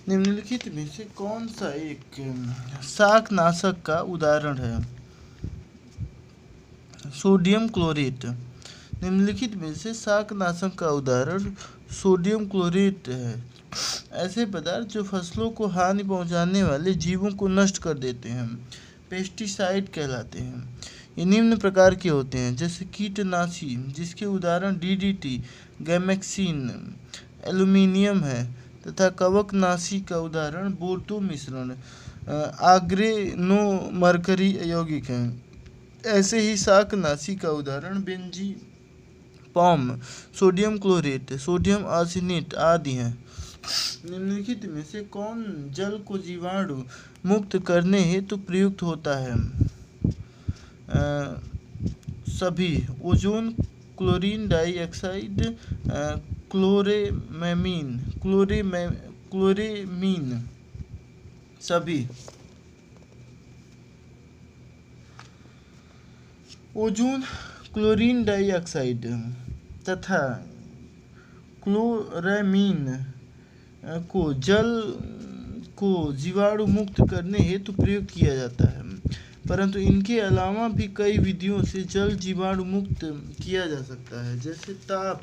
निम्नलिखित में से कौन सा एक शाकनाशक का उदाहरण है? Sodium chlorate. निम्नलिखित में से शाकनाशक का उदाहरण सोडियम क्लोरेट है। ऐसे पदार्थ जो फसलों को हानि पहुंचाने वाले जीवों को नष्ट कर देते हैं पेस्टिसाइड कहलाते हैं। ये निम्न प्रकार के होते हैं, जैसे कीटनाशी, जिसके उदाहरण डीडीटी, गैमेक्सिन, एल्यूमीनियम है, तथा कवकनाशी का उदाहरण बोर्टो मिश्रण, आग्रेनोमर्करी यौगिक है। ऐसे ही शाकनाशी का उदाहरण बेंजीपॉम, सोडियम क्लोरेट, सोडियम आर्सेनेट आदि हैं। निम्नलिखित में से कौन जल को जीवाणु मुक्त करने हेतु प्रयुक्त होता है? सभी। ओजोन, क्लोरीन डाइऑक्साइड, क्लोरेमीन, सभी। ओजोन, क्लोरीन डाइऑक्साइड तथा क्लोरेमीन को जल को जीवाणु मुक्त करने हेतु प्रयोग किया जाता है, परंतु इनके अलावा भी कई विधियों से जल जीवाणु मुक्त किया जा सकता है, जैसे ताप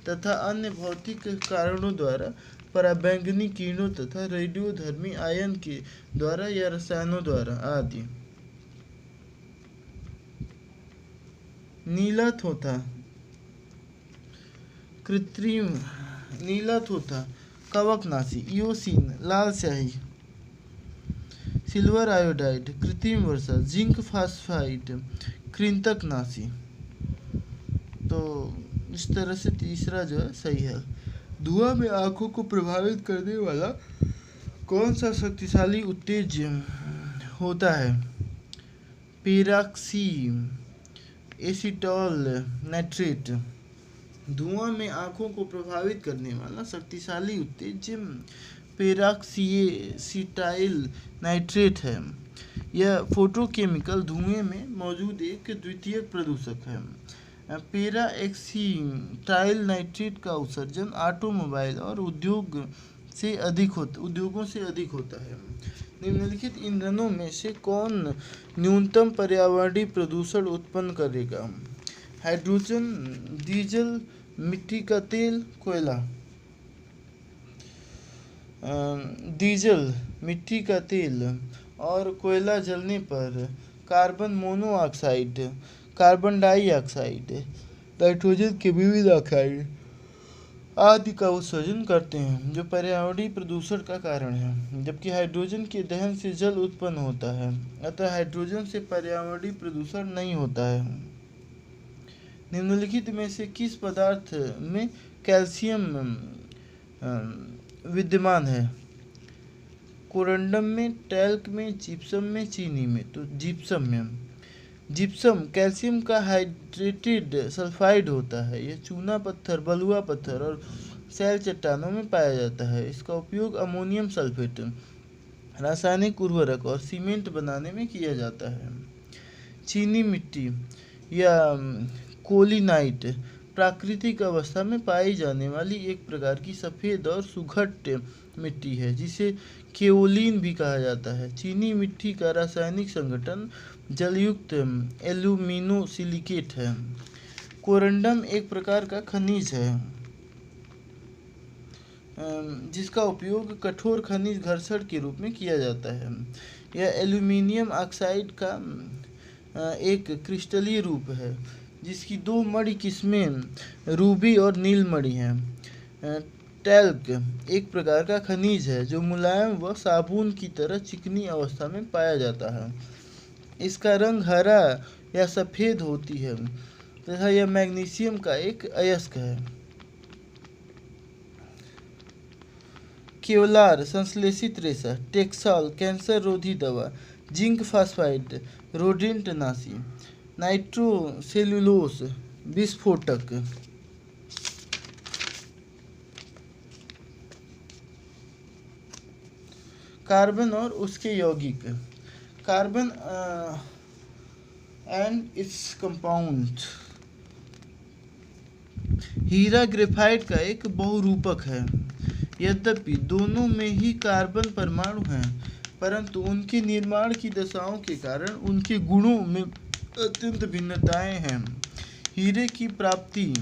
तथा अन्य भौतिक कारणों द्वारा, पराबैंगनी किरणों तथा रेडियोधर्मी आयन के द्वारा या रसायनों द्वारा आदि। नीला थोथा, कृत्रिम नीला थोथा, कवकनाशी, इओसिन, लाल स्याही, सिल्वर आयोडाइड, कृत्रिम वर्षा, जिंक फास्फाइड, कृंतकनाशी। तो इस तरह से तीसरा जो है सही है। धुआं में आंखों को प्रभावित करने वाला कौन सा शक्तिशाली उत्तेजक होता है? पेरॉक्सी एसीटोल नाइट्रेट। धुआं में आंखों को प्रभावित करने वाला शक्तिशाली उत्तेजक पेरॉक्सीएसिटाइल नाइट्रेट है। यह फोटोकेमिकल धुएं में मौजूद एक द्वितीयक प्रदूषक है। पेरॉक्सीटाइल नाइट्रेट का उत्सर्जन ऑटोमोबाइल और उद्योगों से अधिक होता है। निम्नलिखित ईंधनों में से कौन न्यूनतम पर्यावरणीय प्रदूषण उत्पन्न करेगा? हाइड्रोजन, डीजल, मिट्टी का तेल, कोयला। डीजल, मिट्टी का तेल और कोयला जलने पर carbon monoxide, carbon dioxide, nitrogen के विविध ऑक्साइड आदि का उत्सर्जन करते हैं, जो पर्यावरणीय प्रदूषण का कारण है, जबकि हाइड्रोजन के दहन से जल उत्पन्न होता है। अतः हाइड्रोजन से पर्यावरणीय प्रदूषण नहीं होता है। निम्नलिखित में से किस पदार्थ में कैल्शियम विद्यमान है? कोरंडम में, टैल्क में, जिप्सम में, चीनी में। तो जिप्सम में। जिप्सम कैल्शियम का हाइड्रेटेड सल्फाइड होता है। यह चूना पत्थर, बलुआ पत्थर और सैल चट्टानों में पाया जाता है। इसका उपयोग अमोनियम सल्फेट, रासायनिक उर्वरक और सीमेंट बनाने में किया जाता है। चीनी मिट्टी या कोलिनाइट प्राकृतिक अवस्था में पाई जाने वाली एक प्रकार की सफ़ेद और सुघट्ट मिट्टी है, जिसे केओलिन भी कहा जाता है। चीनी मिट्टी का रासायनिक संगठन जलयुक्त एल्यूमिनोसिलिकेट है। कोरंडम एक प्रकार का खनिज है जिसका उपयोग कठोर खनिज घर्षण के रूप में किया जाता है। यह एल्यूमिनियम ऑक्साइड का एक क्रिस्टलीय रूप है, जिसकी दो मणि किस्में रूबी और नील मणि हैं। टैल्क एक प्रकार का खनिज है जो मुलायम व साबुन की तरह चिकनी अवस्था में पाया जाता है। इसका रंग हरा या सफ़ेद होती है तथा यह मैग्नीशियम का एक अयस्क है। केवलार संश्लेषित रेशा, टेक्सॉल कैंसर रोधी दवा, जिंक फास्फाइड रोडेंट नाशी, नाइट्रोसेल्युलोस विस्फोटक। कार्बन और उसके यौगिक। Carbon and its compound. हीरा ग्रेफाइट का एक बहुरूपक है। यद्यपि दोनों में ही कार्बन परमाणु हैं, परंतु उनके निर्माण की दशाओं के कारण उनके गुणों में अत्यंत भिन्नताएं हैं। हीरे की प्राप्ति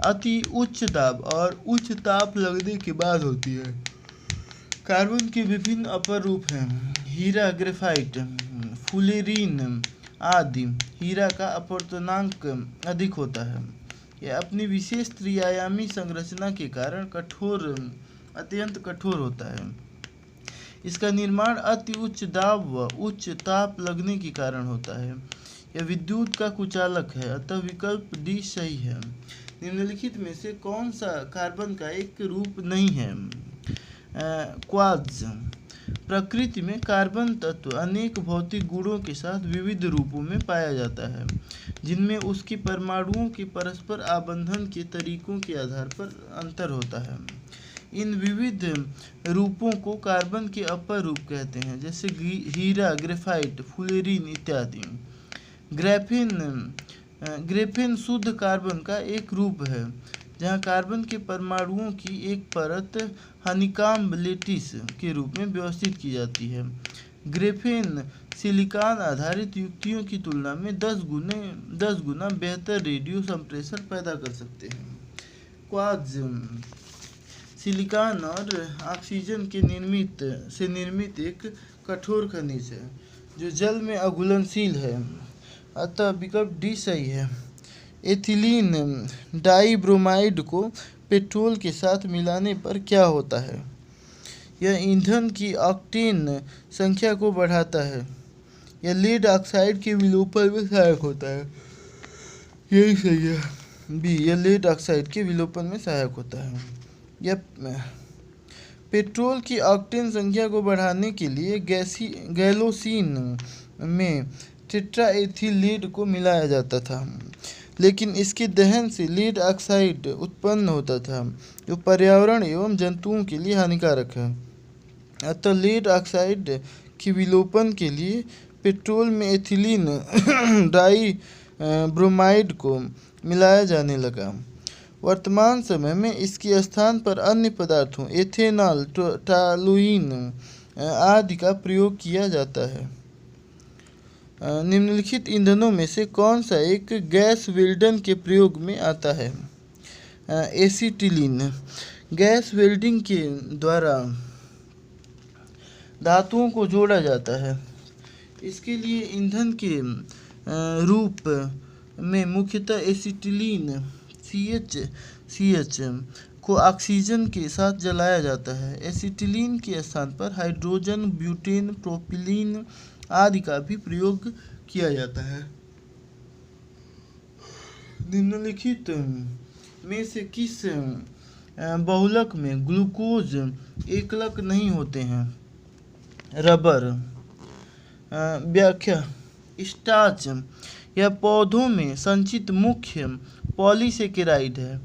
अति उच्च दाब और उच्च ताप लगने के बाद होती है। कार्बन के विभिन्न अपर रूप हैं। हीरा, ग्रेफाइट, फुलेरीन आदि। हीरा का अपवर्तनांक अधिक होता है। यह अपनी विशेष त्रिआयामी संरचना के कारण अत्यंत कठोर होता है। इसका निर्माण अति उच्च दाब व उच्च ताप लगने के कारण होता है। यह विद्युत का कुचालक है, अतः विकल्प डी सही है। निम्नलिखित में से कौन सा कार्बन का एक रूप नहीं है? क्वार्ट्ज। प्रकृति में कार्बन तत्व अनेक भौतिक गुणों के साथ विविध रूपों में पाया जाता है, जिनमें उसके परमाणुओं के परस्पर आबंधन के तरीकों के आधार पर अंतर होता है। इन विविध रूपों को कार्बन के अपर रूप कहते हैं, जैसे हीरा, ग्रेफाइट, फुलेरीन इत्यादि। ग्रेफेन शुद्ध कार्बन का एक रूप है, जहाँ कार्बन के परमाणुओं की एक परत हनीकॉम्ब लेटिस के रूप में व्यवस्थित की जाती है। ग्रेफेन सिलिकॉन आधारित युक्तियों की तुलना में 10 गुना बेहतर रेडियो संप्रेषण पैदा कर सकते हैं। क्वार्ट्ज सिलिकॉन और ऑक्सीजन के निर्मित एक कठोर खनिज है, जो जल में अघुलनशील है, अतः विकल्प डी सही है। एथिलीन डाइब्रोमाइड को पेट्रोल के साथ मिलाने पर क्या होता है? यह ईंधन की ऑक्टेन संख्या को बढ़ाता है। यह लीड ऑक्साइड के विलोपन में सहायक होता है। यही सही है, बी। यह लीड ऑक्साइड के विलोपन में सहायक होता है। यह पेट्रोल की ऑक्टेन संख्या को बढ़ाने के लिए गैलोसीन में टेट्राएथिल लीड को मिलाया जाता था, लेकिन इसके दहन से लीड ऑक्साइड उत्पन्न होता था, जो पर्यावरण एवं जंतुओं के लिए हानिकारक है। अतः लीड ऑक्साइड के विलोपन के लिए पेट्रोल में एथिलीन डाइब्रोमाइड को मिलाया जाने लगा। वर्तमान समय में इसके स्थान पर अन्य पदार्थों एथेनॉल, टॉलुइन आदि का प्रयोग किया जाता है। निम्नलिखित ईंधनों में से कौन सा एक गैस वेल्डन के प्रयोग में आता है? एसिटिलीन। गैस वेल्डिंग के द्वारा धातुओं को जोड़ा जाता है। इसके लिए ईंधन के रूप में मुख्यतः एसिटिलीन CH को ऑक्सीजन के साथ जलाया जाता है। एसिटिलीन के स्थान पर हाइड्रोजन, ब्यूटेन, प्रोपिलीन आदि का भी प्रयोग किया जाता है। निम्नलिखित में से किस बहुलक में ग्लूकोज एकलक नहीं होते हैं? रबर। व्याख्या। स्टार्च यह पौधों में संचित मुख्य पॉलीसेकेराइड है।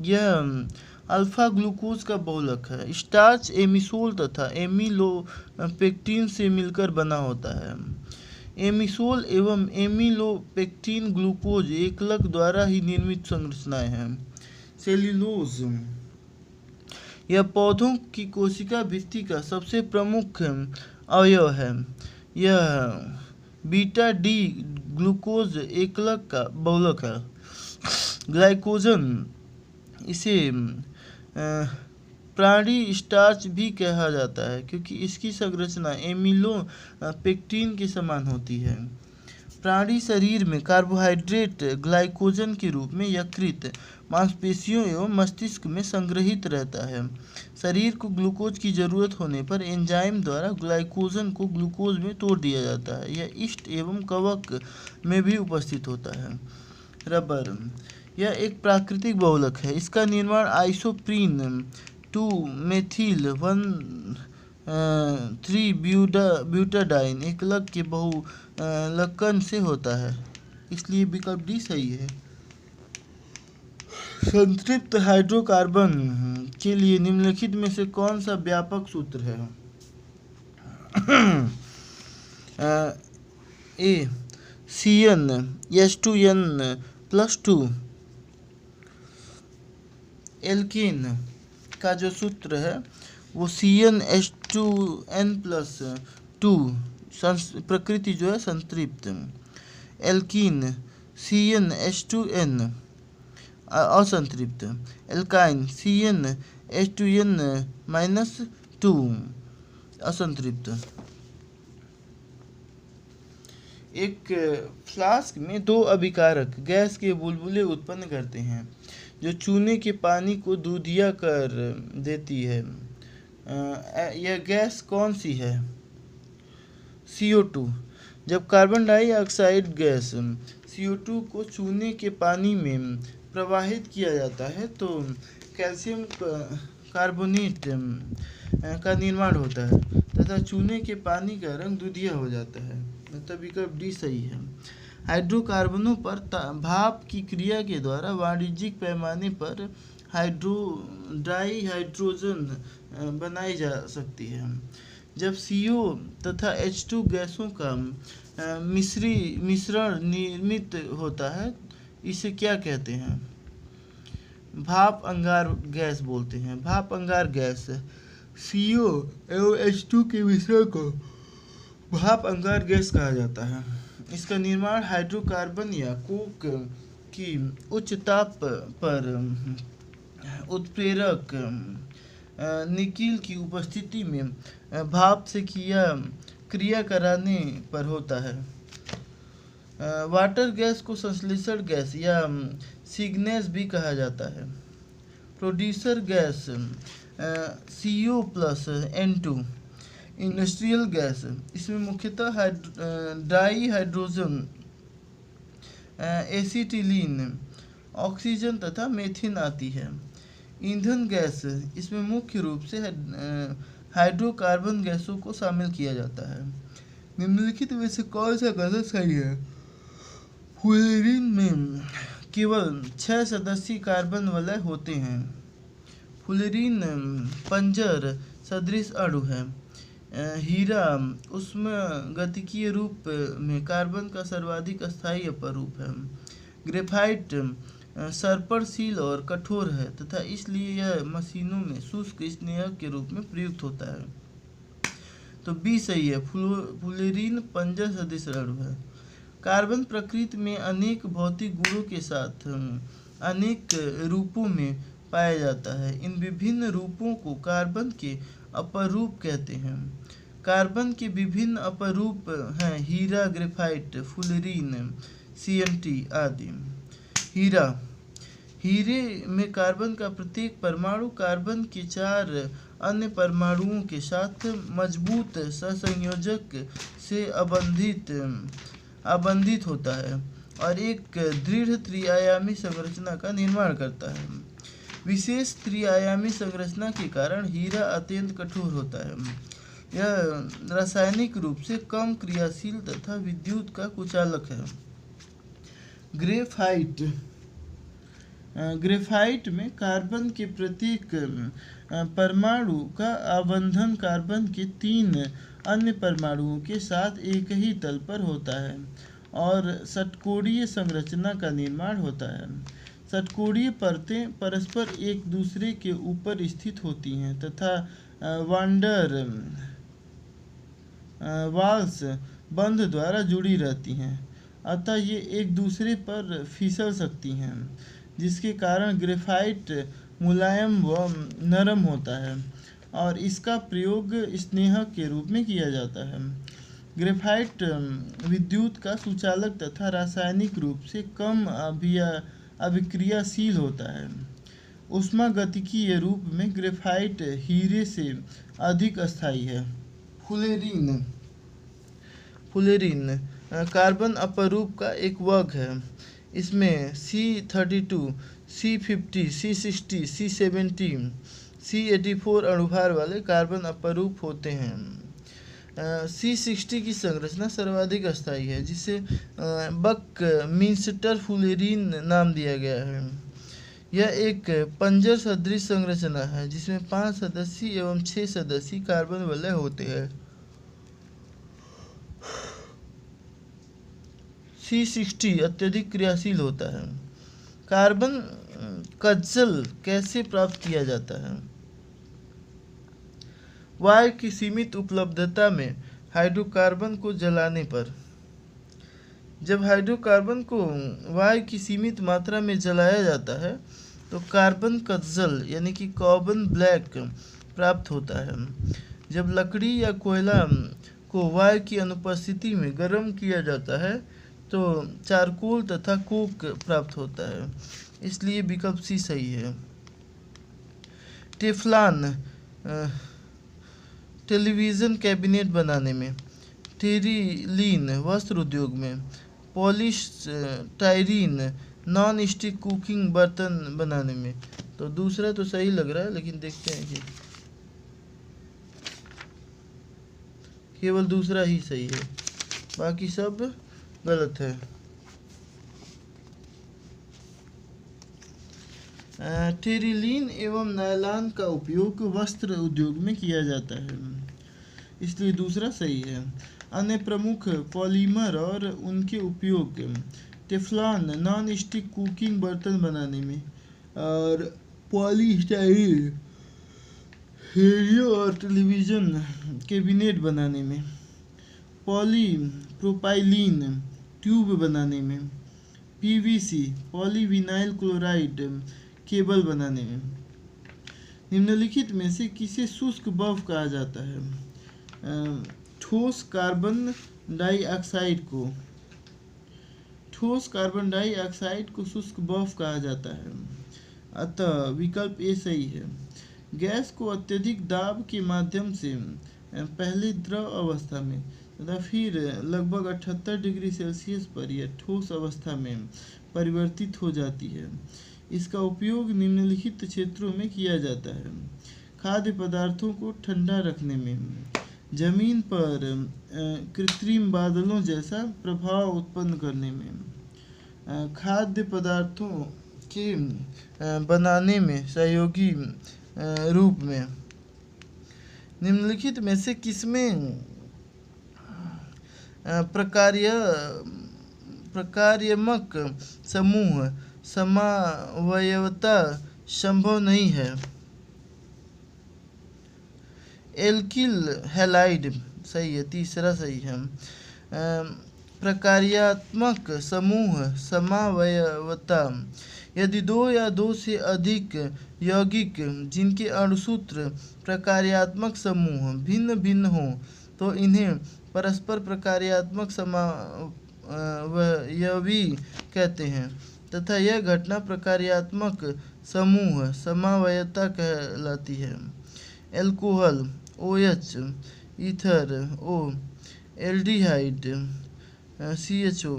यह अल्फा ग्लूकोज का बहुलक है। स्टार्च एमिसोल तथा एमिलोपेक्टिन से मिलकर बना होता है। एमिसोल एवं एमिलोपेक्टिन ग्लूकोज एकलक द्वारा ही निर्मित संरचनाएं हैं। सेल्यूलोज यह पौधों की कोशिका भित्ति का सबसे प्रमुख अवयव है। यह बीटा डी ग्लूकोज एकलक का बहुलक है। ग्लाइकोजन इसे प्राणी स्टार्च भी कहा जाता है, क्योंकि इसकी संरचना एमिलोपेक्टिन के समान होती है। प्राणी शरीर में कार्बोहाइड्रेट ग्लाइकोजन के रूप में यकृत, मांसपेशियों एवं मस्तिष्क में संग्रहित रहता है। शरीर को ग्लूकोज की जरूरत होने पर एंजाइम द्वारा ग्लाइकोजन को ग्लूकोज में तोड़ दिया जाता है। यह ईस्ट एवं कवक में भी उपस्थित होता है। रबर यह एक प्राकृतिक बहुलक है। इसका निर्माण आइसोप्रीन 2-मेथिल-1,3-ब्यूटाडाइन एकलक के बहुलकन से होता है, इसलिए विकल्प डी सही है। संतृप्त हाइड्रोकार्बन के लिए निम्नलिखित में से कौन सा व्यापक सूत्र है? ए CnH2n+2। एल्केन का जो सूत्र है वो CnH2n+2, प्रकृति जो है संतृप्त। एल्कीन CnH2n असंतृप्त। एल्काइन CnH2n-2 असंतृप्त। एक फ्लास्क में दो अभिकारक गैस के बुलबुले उत्पन्न करते हैं जो चूने के पानी को दूधिया कर देती है। यह गैस कौन सी है? CO2। जब कार्बन डाइऑक्साइड गैस CO2 को चूने के पानी में प्रवाहित किया जाता है तो कैल्शियम कार्बोनेट का निर्माण होता है तथा चूने के पानी का रंग दूधिया हो जाता है। मतलब विकल्प डी सही है। हाइड्रोकार्बनों पर भाप की क्रिया के द्वारा वाणिज्यिक पैमाने पर डाइहाइड्रोजन बनाई जा सकती है। जब CO तथा H2 गैसों का मिश्रण निर्मित होता है इसे क्या कहते हैं? भाप अंगार गैस बोलते हैं। भाप अंगार गैस CO एवं H2 के मिश्रण को भाप अंगार गैस कहा जाता है। इसका निर्माण हाइड्रोकार्बन या कोक की उच्च ताप पर उत्प्रेरक निकिल की उपस्थिति में भाप से क्रिया कराने पर होता है। वाटर गैस को संश्लेषण गैस या सिग्नेस भी कहा जाता है। Producer gas CO+N2। Industrial gas इसमें मुख्यतः डाइहाइड्रोजन, एसिटिलीन, ऑक्सीजन तथा मीथेन आती है। ईंधन गैस इसमें मुख्य रूप से हाइड्रोकार्बन गैसों को शामिल किया जाता है। निम्नलिखित में से कौन सा गलत सही है? फ्लोरीन में केवल 6 सदस्यीय कार्बन वलय होते हैं। फ्लोरीन पंजर सदृश अणु है। हीरा उष्मागतिकीय रूप में कार्बन का सर्वाधिक स्थायी अपरूप है। ग्रेफाइट सर्पणशील और कठोर है तथा इसलिए यह मशीनों में शुष्क स्नेहक के रूप में प्रयुक्त होता है। तो बी सही है। फ्लोरीन पंजर सदृश अणु है। कार्बन प्रकृति में अनेक भौतिक गुणों के साथ अनेक रूपों में पाया जाता है। इन विभिन्न रूपों को कार्बन के अपरूप कहते हैं। कार्बन के विभिन्न अपरूप हैं हीरा, ग्रेफाइट, फ्लोरीन, CNT आदि। हीरे में कार्बन का प्रत्येक परमाणु कार्बन के 4 अन्य परमाणुओं के साथ मजबूत सहसंयोजक से आबंधित होता है और एक दृढ़ त्रिआयामी संरचना का निर्माण करता है। विशेष त्रिआयामी संरचना के कारण हीरा अत्यंत कठोर होता है। यह रासायनिक रूप से कम क्रियाशील तथा विद्युत का कुचालक है। ग्रेफाइट में कार्बन के प्रत्येक परमाणु का आबंधन कार्बन के 3 अन्य परमाणुओं के साथ एक ही तल पर होता है और षटकोणीय संरचना का निर्माण होता है। षटकोणीय परतें परस्पर एक दूसरे के ऊपर स्थित होती हैं तथा वांडर वाल्स बंध द्वारा जुड़ी रहती हैं, अतः ये एक दूसरे पर फिसल सकती हैं, जिसके कारण ग्रेफाइट मुलायम व नरम होता है और इसका प्रयोग स्नेहक के रूप में किया जाता है। ग्रेफाइट विद्युत का सुचालक तथा रासायनिक रूप से कम अभिक्रियाशील होता है। ऊष्मागतिकीय रूप में ग्रेफाइट हीरे से अधिक स्थायी है। फ्लोरीन कार्बन अपरूप का एक वर्ग है। इसमें C32, C50, C60, C70, C84 अणुभार वाले कार्बन अपरूप होते हैं। C60 की संरचना सर्वाधिक अस्थायी है, जिसे बकमिंस्टर फ्लोरीन नाम दिया गया है। यह एक पंजर सदृश संरचना है जिसमें 5 सदस्यीय एवं 6 सदस्यीय कार्बन वलय होते हैं। C60 अत्यधिक क्रियाशील होता है। कार्बन कज्जल कैसे प्राप्त किया जाता है? वायु की सीमित उपलब्धता में हाइड्रोकार्बन को जलाने पर, जब हाइड्रोकार्बन को वायु की सीमित मात्रा में जलाया जाता है तो कार्बन कत्जल यानी कि कार्बन ब्लैक प्राप्त होता है। जब लकड़ी या कोयला को वायु की अनुपस्थिति में गर्म किया जाता है तो चारकोल तथा कोक प्राप्त होता है, इसलिए विकल्प सी सही है। टेफ्लॉन टेलीविज़न कैबिनेट बनाने में, टेरिलीन वस्त्र उद्योग में, पॉलीस्टाइरीन नॉन स्टिक कुकिंग बर्तन बनाने में। तो दूसरा तो सही लग रहा है, लेकिन देखते हैं कि केवल दूसरा ही सही है, बाकी सब गलत है। टेरिलीन एवं नायलॉन का उपयोग वस्त्र उद्योग में किया जाता है, इसलिए दूसरा सही है। अन्य प्रमुख पॉलीमर और उनके उपयोग, टेफ्लॉन नॉन स्टिक कुकिंग बर्तन बनाने में, और पॉलीस्टाइरीन रेडियो और टेलीविज़न कैबिनेट बनाने में, पॉलीप्रोपाइलीन ट्यूब बनाने में, पीवीसी पॉलीविनाइल क्लोराइड केबल बनाने में। निम्नलिखित में से किसे शुष्क बर्फ कहा जाता है? ठोस कार्बन डाइऑक्साइड को, ठोस कार्बन डाइऑक्साइड को शुष्क बर्फ कहा जाता है, अतः विकल्प ए सही है। गैस को अत्यधिक दाब के माध्यम से पहले द्रव अवस्था में तथा फिर लगभग 78 डिग्री सेल्सियस पर यह ठोस अवस्था में परिवर्तित हो जाती है। इसका उपयोग निम्नलिखित क्षेत्रों में किया जाता है: खाद्य पदार्थों को ठंडा रखने में, जमीन पर कृत्रिम बादलों जैसा प्रभाव उत्पन्न करने में, खाद्य पदार्थों के बनाने में सहयोगी रूप में। निम्नलिखित में से किसमें प्रकार्यात्मक समूह समावयवता संभव नहीं है? एल्किल हैलाइड सही है, तीसरा सही है। प्रकार्यात्मक समूह समावयवता, यदि दो या दो से अधिक यौगिक जिनके अणुसूत्र प्रकार्यात्मक समूह भिन्न भिन्न हों तो इन्हें परस्पर प्रकार्यात्मक समावयवी कहते हैं तथा यह घटना प्रकार्यात्मक समूह समावयता कहलाती है। Alcohol OH, ether O, aldehyde CHO,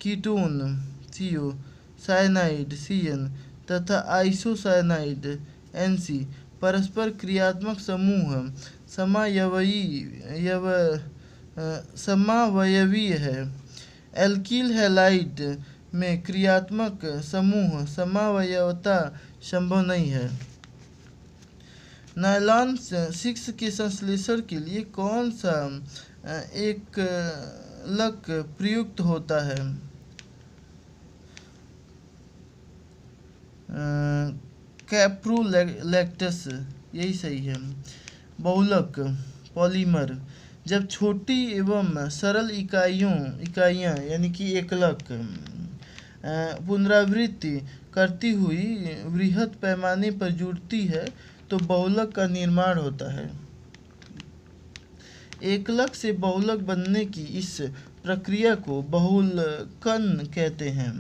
ketone CO, cyanide CN तथा आइसोसाइनाइड NC परस्पर क्रियात्मक समूह समावयवी है। एल्किल हैलाइड में क्रियात्मक समूह समावयवता संभव नहीं है। नायलॉन 6 के संश्लेषण के लिए कौन सा एकलक प्रयुक्त होता है? कैप्रोलैक्टस यही सही है। बहुलक पॉलीमर, जब छोटी एवं सरल इकाइयाँ यानी कि एकलक पुनरावृत्ति करती हुई वृहद पैमाने पर जुड़ती है तो बहुलक का निर्माण होता है। एकलक से बहुलक बनने की इस प्रक्रिया को बहुलकन कहते हैं।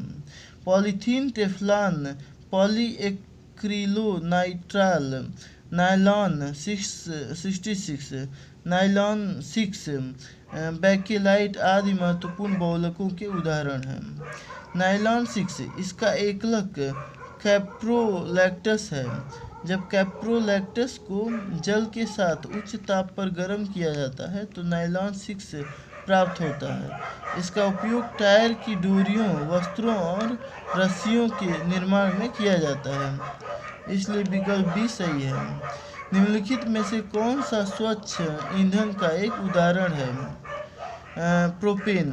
Polythene, Teflon, polyacrylonitrile, nylon 66, nylon 6, bakelite आदि महत्वपूर्ण बहुलकों के उदाहरण हैं। नायलॉन 6 इसका एकलक कैप्रोलैक्टस है। जब कैप्रोलैक्टस को जल के साथ उच्च ताप पर गर्म किया जाता है तो नायलॉन 6 प्राप्त होता है। इसका उपयोग टायर की डोरियों, वस्त्रों और रस्सियों के निर्माण में किया जाता है, इसलिए विकल्प बी सही है। निम्नलिखित में से कौन सा स्वच्छ ईंधन का एक उदाहरण है? प्रोपेन,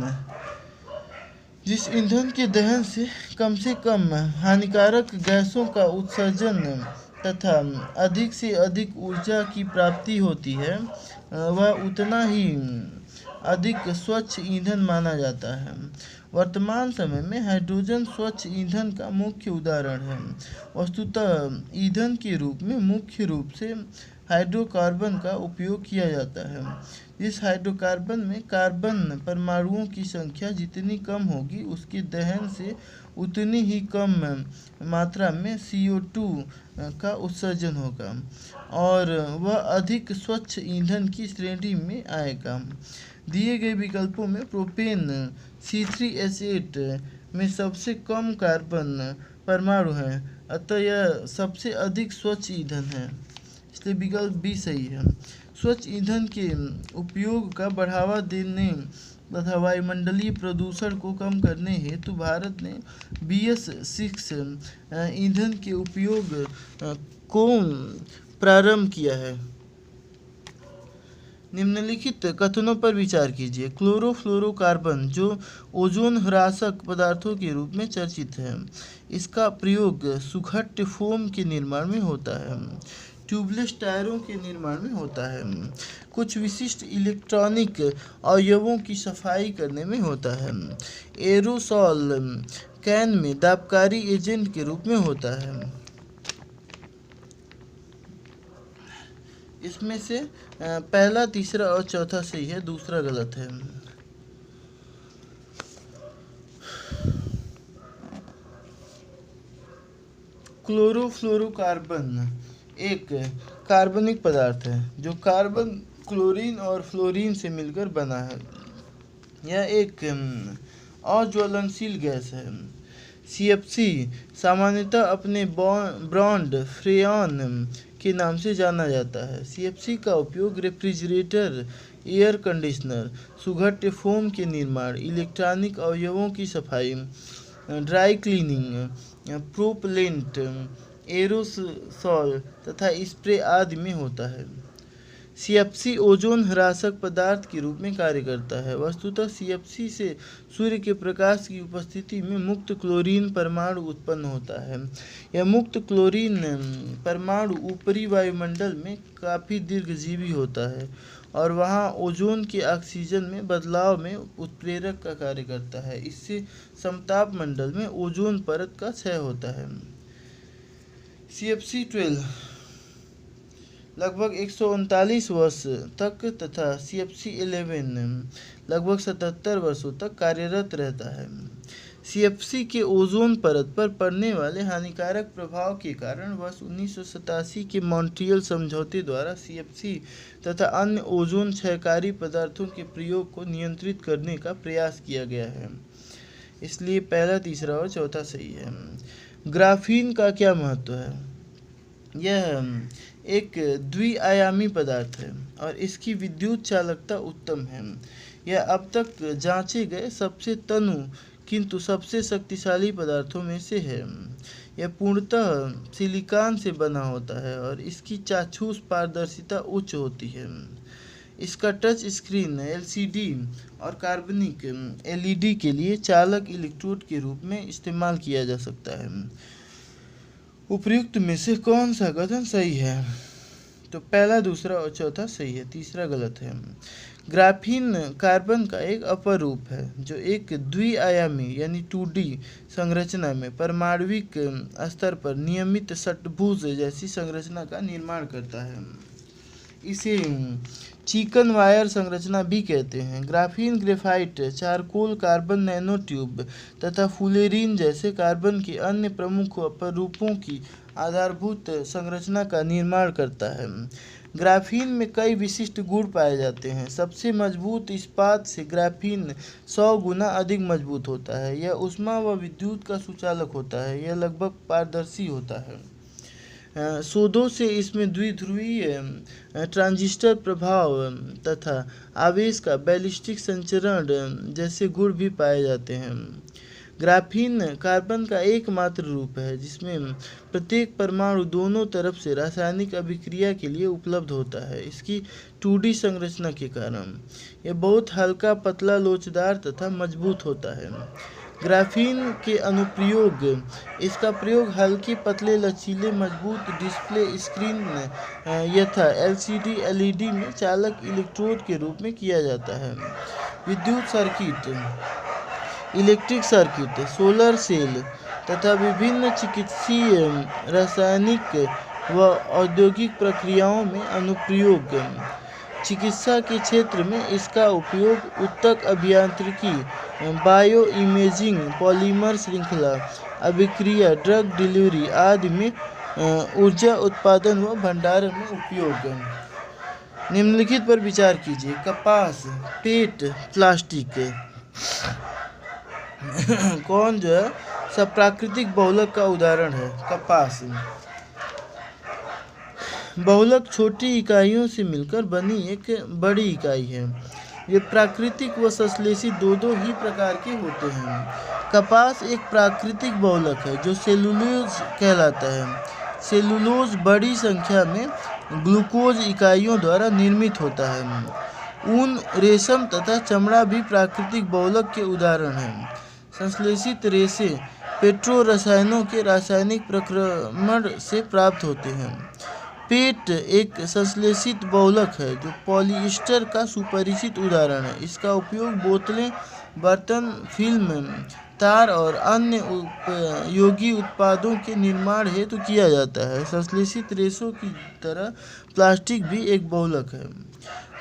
जिस ईंधन के दहन से कम हानिकारक गैसों का उत्सर्जन तथा अधिक से अधिक ऊर्जा की प्राप्ति होती है, वह उतना ही अधिक स्वच्छ ईंधन माना जाता है। वर्तमान समय में हाइड्रोजन स्वच्छ ईंधन का मुख्य उदाहरण है। वस्तुतः ईंधन के रूप में मुख्य रूप से हाइड्रोकार्बन का उपयोग किया जाता है। इस हाइड्रोकार्बन में कार्बन परमाणुओं की संख्या जितनी कम होगी, उसके दहन से उतनी ही कम मात्रा में CO2 का उत्सर्जन होगा और वह अधिक स्वच्छ ईंधन की श्रेणी में आएगा। दिए गए विकल्पों में प्रोपेन C3H8 में सबसे कम कार्बन परमाणु हैं, अतः यह सबसे अधिक स्वच्छ ईंधन है, इसलिए विकल्प बी सही है। स्वच्छ ईंधन के उपयोग का बढ़ावा देने तथा वायुमंडलीय प्रदूषण को कम करने हेतु भारत ने BS6 ईंधन के उपयोग को प्रारंभ किया है। निम्नलिखित कथनों पर विचार कीजिए। क्लोरोफ्लोरोकार्बन जो ओजोन ह्रासक पदार्थों के रूप में चर्चित है, इसका प्रयोग सुघट्य फोम के निर्माण में होता है, ट्यूबलेस टायरों के निर्माण में होता है, कुछ विशिष्ट इलेक्ट्रॉनिक अवयवों की सफाई करने में होता है, एरोसॉल कैन में दाबकारी एजेंट के रूप में होता है। इसमें से पहला, तीसरा और चौथा सही है, दूसरा गलत है। क्लोरोफ्लोरोकार्बन एक कार्बनिक पदार्थ है जो कार्बन, क्लोरीन और फ्लोरीन से मिलकर बना है। यह एक अज्वलनशील गैस है। CFC सामान्यतः अपने बॉन्ड फ्रेयॉन के नाम से जाना जाता है। CFC का उपयोग रेफ्रिजरेटर, एयर कंडीशनर, सुघट्य फोम के निर्माण, इलेक्ट्रॉनिक अवयवों की सफाई, ड्राई क्लीनिंग, प्रोपेलेंट, एरोसॉल तथा स्प्रे आदि में होता है। CFC ओजोन ह्रासक पदार्थ के रूप में कार्य करता है। वस्तुतः CFC से सूर्य के प्रकाश की उपस्थिति में मुक्त क्लोरीन परमाणु उत्पन्न होता है। यह मुक्त क्लोरीन परमाणु ऊपरी वायुमंडल में काफ़ी दीर्घजीवी होता है और वहाँ ओजोन के ऑक्सीजन में बदलाव में उत्प्रेरक का कार्य करता है। इससे समताप मंडल में ओजोन परत का क्षय होता है। CFC12 लगभग 139 वर्ष तक तथा CFC11 लगभग 77 वर्षों तक कार्यरत रहता है। CFC के ओजोन परत पर पड़ने वाले हानिकारक प्रभाव के कारण वर्ष 1987 के मॉन्ट्रियल समझौते द्वारा CFC तथा अन्य ओजोन क्षयकारी पदार्थों के प्रयोग को नियंत्रित करने का प्रयास किया गया है। इसलिए पहला, तीसरा और चौथा सही है। ग्राफीन का क्या महत्व है? यह एक द्विआयामी पदार्थ है और इसकी विद्युत चालकता उत्तम है। यह अब तक जांचे गए सबसे तनु किंतु सबसे शक्तिशाली पदार्थों में से है। यह पूर्णतः सिलिकॉन से बना होता है और इसकी चाक्षुष पारदर्शिता उच्च होती है। इसका टच स्क्रीन LCD और कार्बनिक LED के लिए चालक इलेक्ट्रोड के रूप में इस्तेमाल किया जा सकता है। उपर्युक्त में से कौन सा कथन सही है? तो पहला, दूसरा और चौथा सही है, तीसरा गलत है। ग्राफीन कार्बन का एक अपर रूप है जो एक द्विआयामी यानी 2D संरचना में परमाणविक स्तर पर नियमित षट्भुज जैसी संरचना का निर्माण करता है। इसे चिकन वायर संरचना भी कहते हैं। Graphene, graphite, charcoal, carbon nano tube तथा फुलेरीन जैसे कार्बन के अन्य प्रमुख अपर रूपों की आधारभूत संरचना का निर्माण करता है। ग्राफीन में कई विशिष्ट गुण पाए जाते हैं। सबसे मजबूत इस्पात से ग्राफीन 100 गुना अधिक मजबूत होता है। यह ऊष्मा व विद्युत का सुचालक होता है। यह लगभग पारदर्शी होता है। शोधों से इसमें द्विध्रुवीय ट्रांजिस्टर प्रभाव तथा आवेश का बैलिस्टिक संचरण जैसे गुण भी पाए जाते हैं। ग्राफीन कार्बन का एकमात्र रूप है जिसमें प्रत्येक परमाणु दोनों तरफ से रासायनिक अभिक्रिया के लिए उपलब्ध होता है। इसकी 2D संरचना के कारण यह बहुत हल्का, पतला, लोचदार तथा मजबूत होता है। ग्राफीन के अनुप्रयोग, इसका प्रयोग हल्के, पतले, लचीले, मजबूत डिस्प्ले स्क्रीन यथा एलसीडी, एलईडी में चालक इलेक्ट्रोड के रूप में किया जाता है। विद्युत circuit, electric circuit, solar cell तथा विभिन्न चिकित्सीय, रासायनिक व औद्योगिक प्रक्रियाओं में अनुप्रयोग। चिकित्सा के क्षेत्र में इसका उपयोग ऊतक अभियांत्रिकी, बायो इमेजिंग, पॉलीमर श्रृंखला अभिक्रिया, ड्रग डिलीवरी आदि में, ऊर्जा उत्पादन व भंडारण में उपयोग। निम्नलिखित पर विचार कीजिए। कपास, पेट, प्लास्टिक। कौन जो है सब प्राकृतिक बहुलक का उदाहरण है? कपास। बहुलक छोटी इकाइयों से मिलकर बनी एक बड़ी इकाई है। ये प्राकृतिक व संश्लेषित दो ही प्रकार के होते हैं। कपास एक प्राकृतिक बहुलक है जो सेलुलोज कहलाता है। सेलुलोज बड़ी संख्या में ग्लूकोज इकाइयों द्वारा निर्मित होता है। ऊन, रेशम तथा चमड़ा भी प्राकृतिक बहुलक के उदाहरण हैं। संश्लेषित रेशे पेट्रो रसायनों के रासायनिक प्रक्रमण से प्राप्त होते हैं। पेट एक संश्लेषित बहुलक है जो पॉलिएस्टर का सुपरिचित उदाहरण है। इसका उपयोग बोतलें, बर्तन, फिल्म, तार और अन्य उपयोगी उत्पादों के निर्माण हेतु किया जाता है। संश्लेषित रेशों की तरह प्लास्टिक भी एक बहुलक है।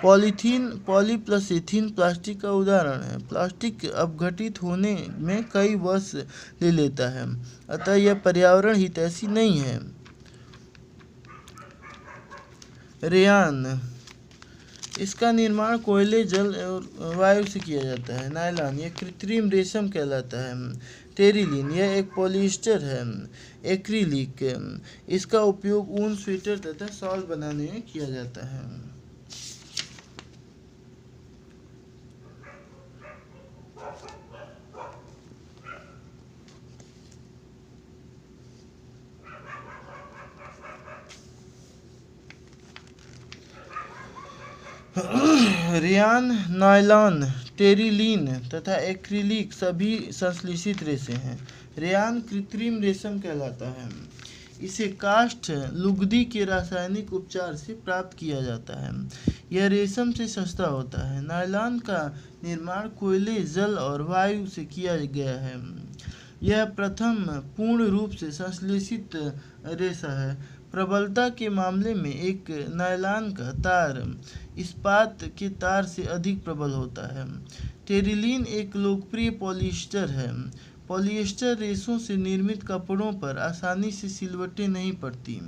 Polythene, poly plus ethene plastic का उदाहरण है। प्लास्टिक अपघटित होने में कई वर्ष ले लेता है, अतः यह पर्यावरण हितैषी नहीं है। रेयान, इसका निर्माण कोयले, जल और वायु से किया जाता है। नायलॉन, यह कृत्रिम रेशम कहलाता है। टेरिलीन, यह एक पॉलिएस्टर है। एक्रिलिक, इसका उपयोग ऊन, स्वेटर तथा शॉल बनाने में किया जाता है। रेयान, नायलॉन, टेरिलीन तथा एक्रिलिक सभी संश्लेषित रेशे हैं। रेयान कृत्रिम रेशम कहलाता है। इसे काष्ठ, लुगदी के रासायनिक उपचार से प्राप्त किया जाता है। यह रेशम से सस्ता होता है। नायलॉन का निर्माण कोयले, जल और वायु से किया गया है। यह प्रथम पूर्ण रूप से संश्लेषित रेशा है। प्रबलता के मामले में एक नायलॉन का तार इस्पात के तार से अधिक प्रबल होता है। टेरिलीन एक लोकप्रिय पॉलिएस्टर है। पॉलिएस्टर रेशों से निर्मित कपड़ों पर आसानी से सिलवटें नहीं पड़ती।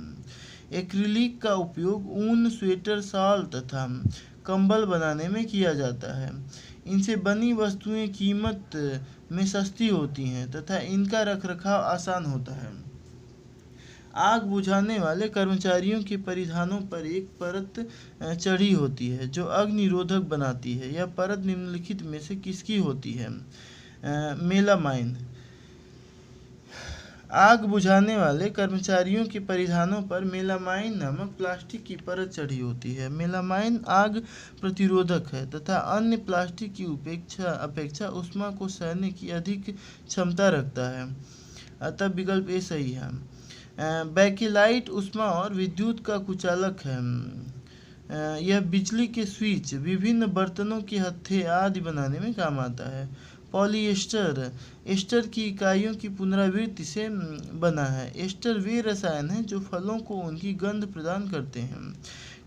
एक्रिलिक का उपयोग ऊन, स्वेटर, शॉल तथा कंबल बनाने में किया जाता है। इनसे बनी वस्तुएं कीमत में सस्ती होती हैं तथा इनका रखरखाव आसान होता है। आग बुझाने वाले कर्मचारियों के परिधानों पर एक परत चढ़ी होती है जो अग्निरोधक बनाती है। यह परत निम्नलिखित में से किसकी होती है? मेलामाइन। आग बुझाने वाले कर्मचारियों के परिधानों पर मेलामाइन नामक प्लास्टिक की परत चढ़ी होती है। मेलामाइन आग प्रतिरोधक है तथा अन्य प्लास्टिक की अपेक्षा ऊष्मा को सहने की अधिक क्षमता रखता है, अतः विकल्प ए सही है। बैकेलाइट ऊष्मा और विद्युत का कुचालक है। यह बिजली के स्विच, विभिन्न बर्तनों के हत्थे आदि बनाने में काम आता है। पॉलीएस्टर एस्टर की इकाइयों की पुनरावृत्ति से बना है। एस्टर वे रसायन हैं जो फलों को उनकी गंध प्रदान करते हैं।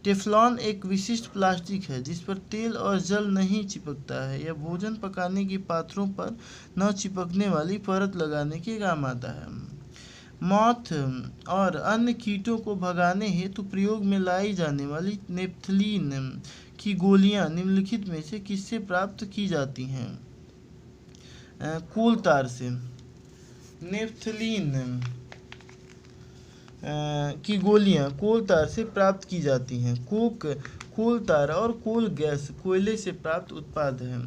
टेफ्लॉन एक विशिष्ट प्लास्टिक है जिस पर तेल और जल नहीं चिपकता है। यह भोजन पकाने के पात्रों पर न चिपकने वाली परत लगाने के काम आता है। मॉथ और अन्य कीटों को भगाने हेतु प्रयोग में लाई जाने वाली नेप्थलीन की गोलियां निम्नलिखित में से किससे प्राप्त की जाती हैं? कोल तार से। नेप्थलीन की गोलियां कोल तार से प्राप्त की जाती हैं। कोक कोल तार और कोल गैस कोयले से प्राप्त उत्पाद है,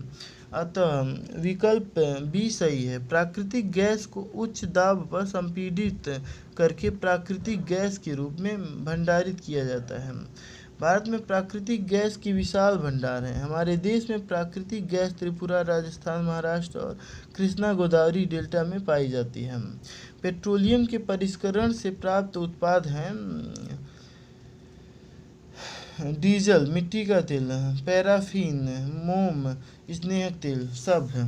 अतः विकल्प बी सही है। प्राकृतिक गैस को उच्च दाब पर संपीड़ित करके प्राकृतिक गैस के रूप में भंडारित किया जाता है। भारत में प्राकृतिक गैस की विशाल भंडार है। हमारे देश में प्राकृतिक गैस त्रिपुरा, राजस्थान, महाराष्ट्र और कृष्णा गोदावरी डेल्टा में पाई जाती है। पेट्रोलियम के परिष्करण से प्राप्त उत्पाद हैं डीजल, मिट्टी का तेल, पैराफिन, मोम, स्नेहक तेल सब है।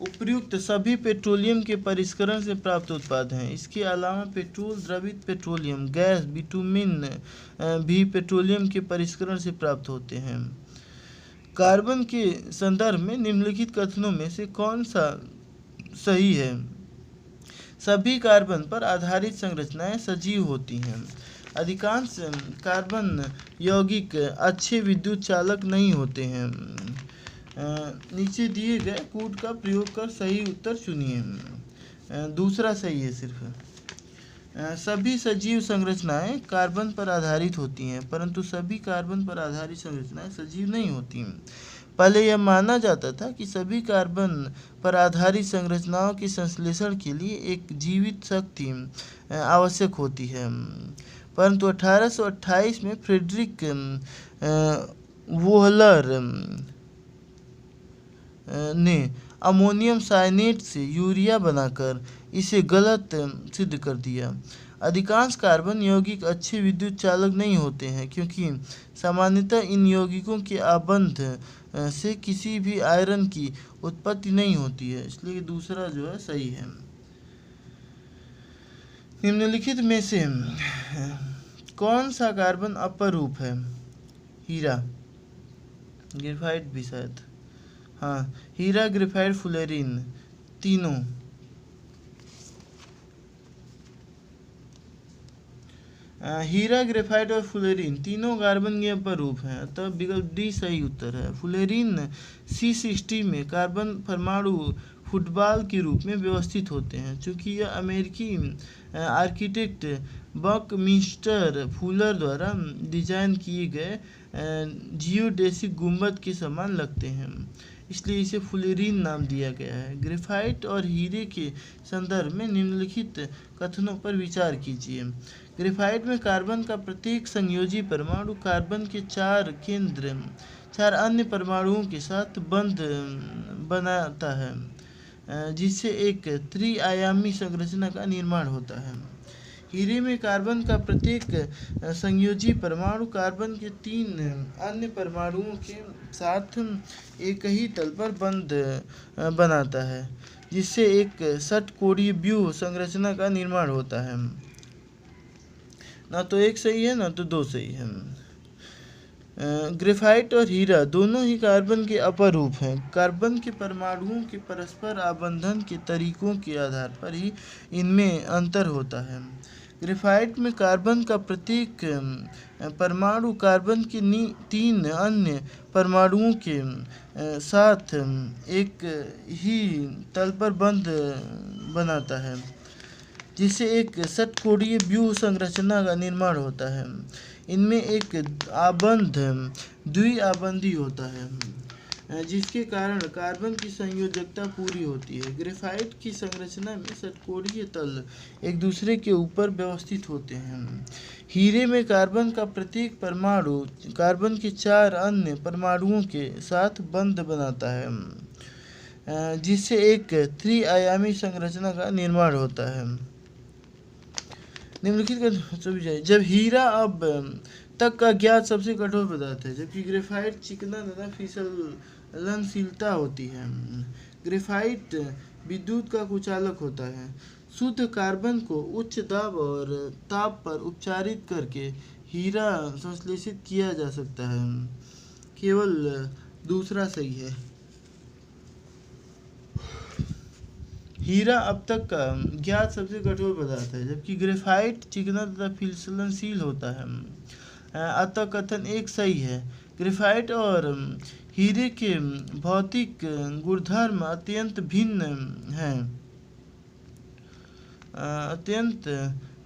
उपर्युक्त सभी पेट्रोलियम के परिष्करण से प्राप्त उत्पाद हैं। इसके अलावा पेट्रोल, द्रवित पेट्रोलियम, गैस, बिटुमिन भी पेट्रोलियम के परिष्करण से प्राप्त होते हैं। कार्बन के संदर्भ में निम्नलिखित कथनों में से कौन सा सही है? सभी कार्बन पर आधारित संरचनाएं सजीव होती हैं। अधिकांश कार्बन यौगिक अच्छे विद्युत चालक नहीं होते हैं। नीचे दिए गए कोड का प्रयोग कर सही उत्तर चुनिए। दूसरा सही है सिर्फ। सभी सजीव संरचनाएं कार्बन पर आधारित होती हैं, परंतु सभी कार्बन पर आधारित संरचनाएं सजीव नहीं होती। पहले यह माना जाता था कि सभी कार्बन पर आधारित संरचनाओं के संश्लेषण के लिए एक जीवित शक्ति आवश्यक होती है, परंतु 1828 में फ्रेडरिक वोहलर ने अमोनियम साइनेट से यूरिया बनाकर इसे गलत सिद्ध कर दिया। अधिकांश कार्बन यौगिक अच्छे विद्युत चालक नहीं होते हैं, क्योंकि सामान्यतः इन यौगिकों के आबंध से किसी भी आयरन की उत्पत्ति नहीं होती है, इसलिए दूसरा जो है सही है। निम्नलिखित में से कौन सा कार्बन अपरूप है? हीरा, ग्रेफाइट भी शायद, हाँ, हीरा, ग्रेफाइट, फुलेरिन, तीनों। हीरा, ग्रेफाइट और फुलेरिन तीनों कार्बन के अपरूप हैं, अतः विकल्प डी सही उत्तर है। फुलेरिन C60 में कार्बन परमाणु फुटबॉल के रूप में व्यवस्थित होते हैं। चूँकि यह अमेरिकी आर्किटेक्ट बकमिस्टर फुलर द्वारा डिजाइन किए गए जियोडेसिक गुंबद के समान लगते हैं, इसलिए इसे फुलेरिन नाम दिया गया है। ग्रेफाइट और हीरे के संदर्भ में निम्नलिखित कथनों पर विचार कीजिए। ग्रेफाइट में कार्बन का प्रत्येक संयोजी परमाणु कार्बन के 4 अन्य परमाणुओं के साथ बंध बनाता है, जिससे एक त्रि-आयामी संरचना का निर्माण होता है। हीरे में कार्बन का प्रत्येक संयोजी परमाणु कार्बन के 3 अन्य परमाणुओं के साथ एक ही तल पर बंध बनाता है, जिससे एक षटकोणीय व्यूह संरचना का निर्माण होता है। ना तो एक सही है, ना तो दो सही है। ग्रेफाइट और हीरा दोनों ही कार्बन के अपरूप हैं। कार्बन के परमाणुओं के परस्पर आबंधन के तरीकों के आधार पर ही इनमें अंतर होता है। ग्रेफाइट में कार्बन का प्रत्येक परमाणु कार्बन के 3 अन्य परमाणुओं के साथ एक ही तल पर बंध बनाता है, जिससे एक षटकोणीय व्यूह संरचना का निर्माण होता है। इनमें एक आबंध द्विआबंधी होता है, जिसके कारण कार्बन की संयोजकता पूरी होती है। ग्रेफाइट की संरचना में षटकोणीय तल एक दूसरे के ऊपर व्यवस्थित होते हैं। हीरे में कार्बन का प्रत्येक परमाणु कार्बन के 4 अन्य परमाणुओं के साथ बंध बनाता है, जिससे एक त्रि-आयामी संरचना का निर्माण होता है। निम्नलिखित का जब हीरा अब तक का ज्ञात सबसे कठोर पदार्थ है, जबकि ग्रेफाइट चिकना तथा फिसलनशीलता होती है। ग्रेफाइट विद्युत का कुचालक होता है। शुद्ध कार्बन को उच्च दाब और ताप पर उपचारित करके हीरा संश्लेषित किया जा सकता है। केवल दूसरा सही है। हीरा अब तक का ज्ञात सबसे कठोर पदार्थ है, जबकि ग्रेफाइट चिकना तथा फिसलनशील होता है, अतः कथन एक सही है। ग्रेफाइट और हीरे के भौतिक गुणधर्म अत्यंत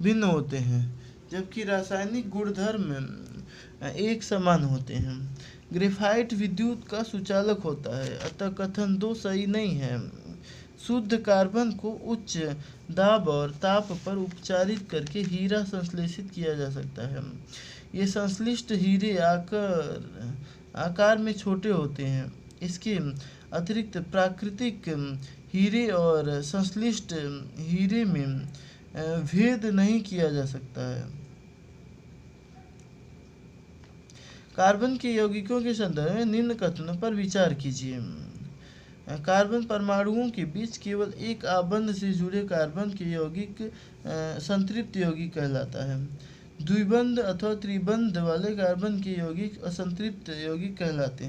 भिन्न होते हैं, जबकि रासायनिक गुणधर्म एक समान होते हैं। ग्रेफाइट विद्युत का सुचालक होता है, अतः कथन 2 सही नहीं है। शुद्ध कार्बन को उच्च दाब और ताप पर उपचारित करके हीरा संश्लेषित किया जा सकता है। ये संश्लिष्ट हीरे आकार में छोटे होते हैं। इसके अतिरिक्त प्राकृतिक हीरे और संश्लिष्ट हीरे में भेद नहीं किया जा सकता है। कार्बन के यौगिकों के संदर्भ में निम्न कथनों पर विचार कीजिए। कार्बन परमाणुओं के बीच केवल एक आबंध से जुड़े कार्बन के यौगिक संतृप्त यौगिक कहलाता है। द्विबंध अथवा त्रिबंध वाले कार्बन के यौगिक असंतृप्त यौगिक कहलाते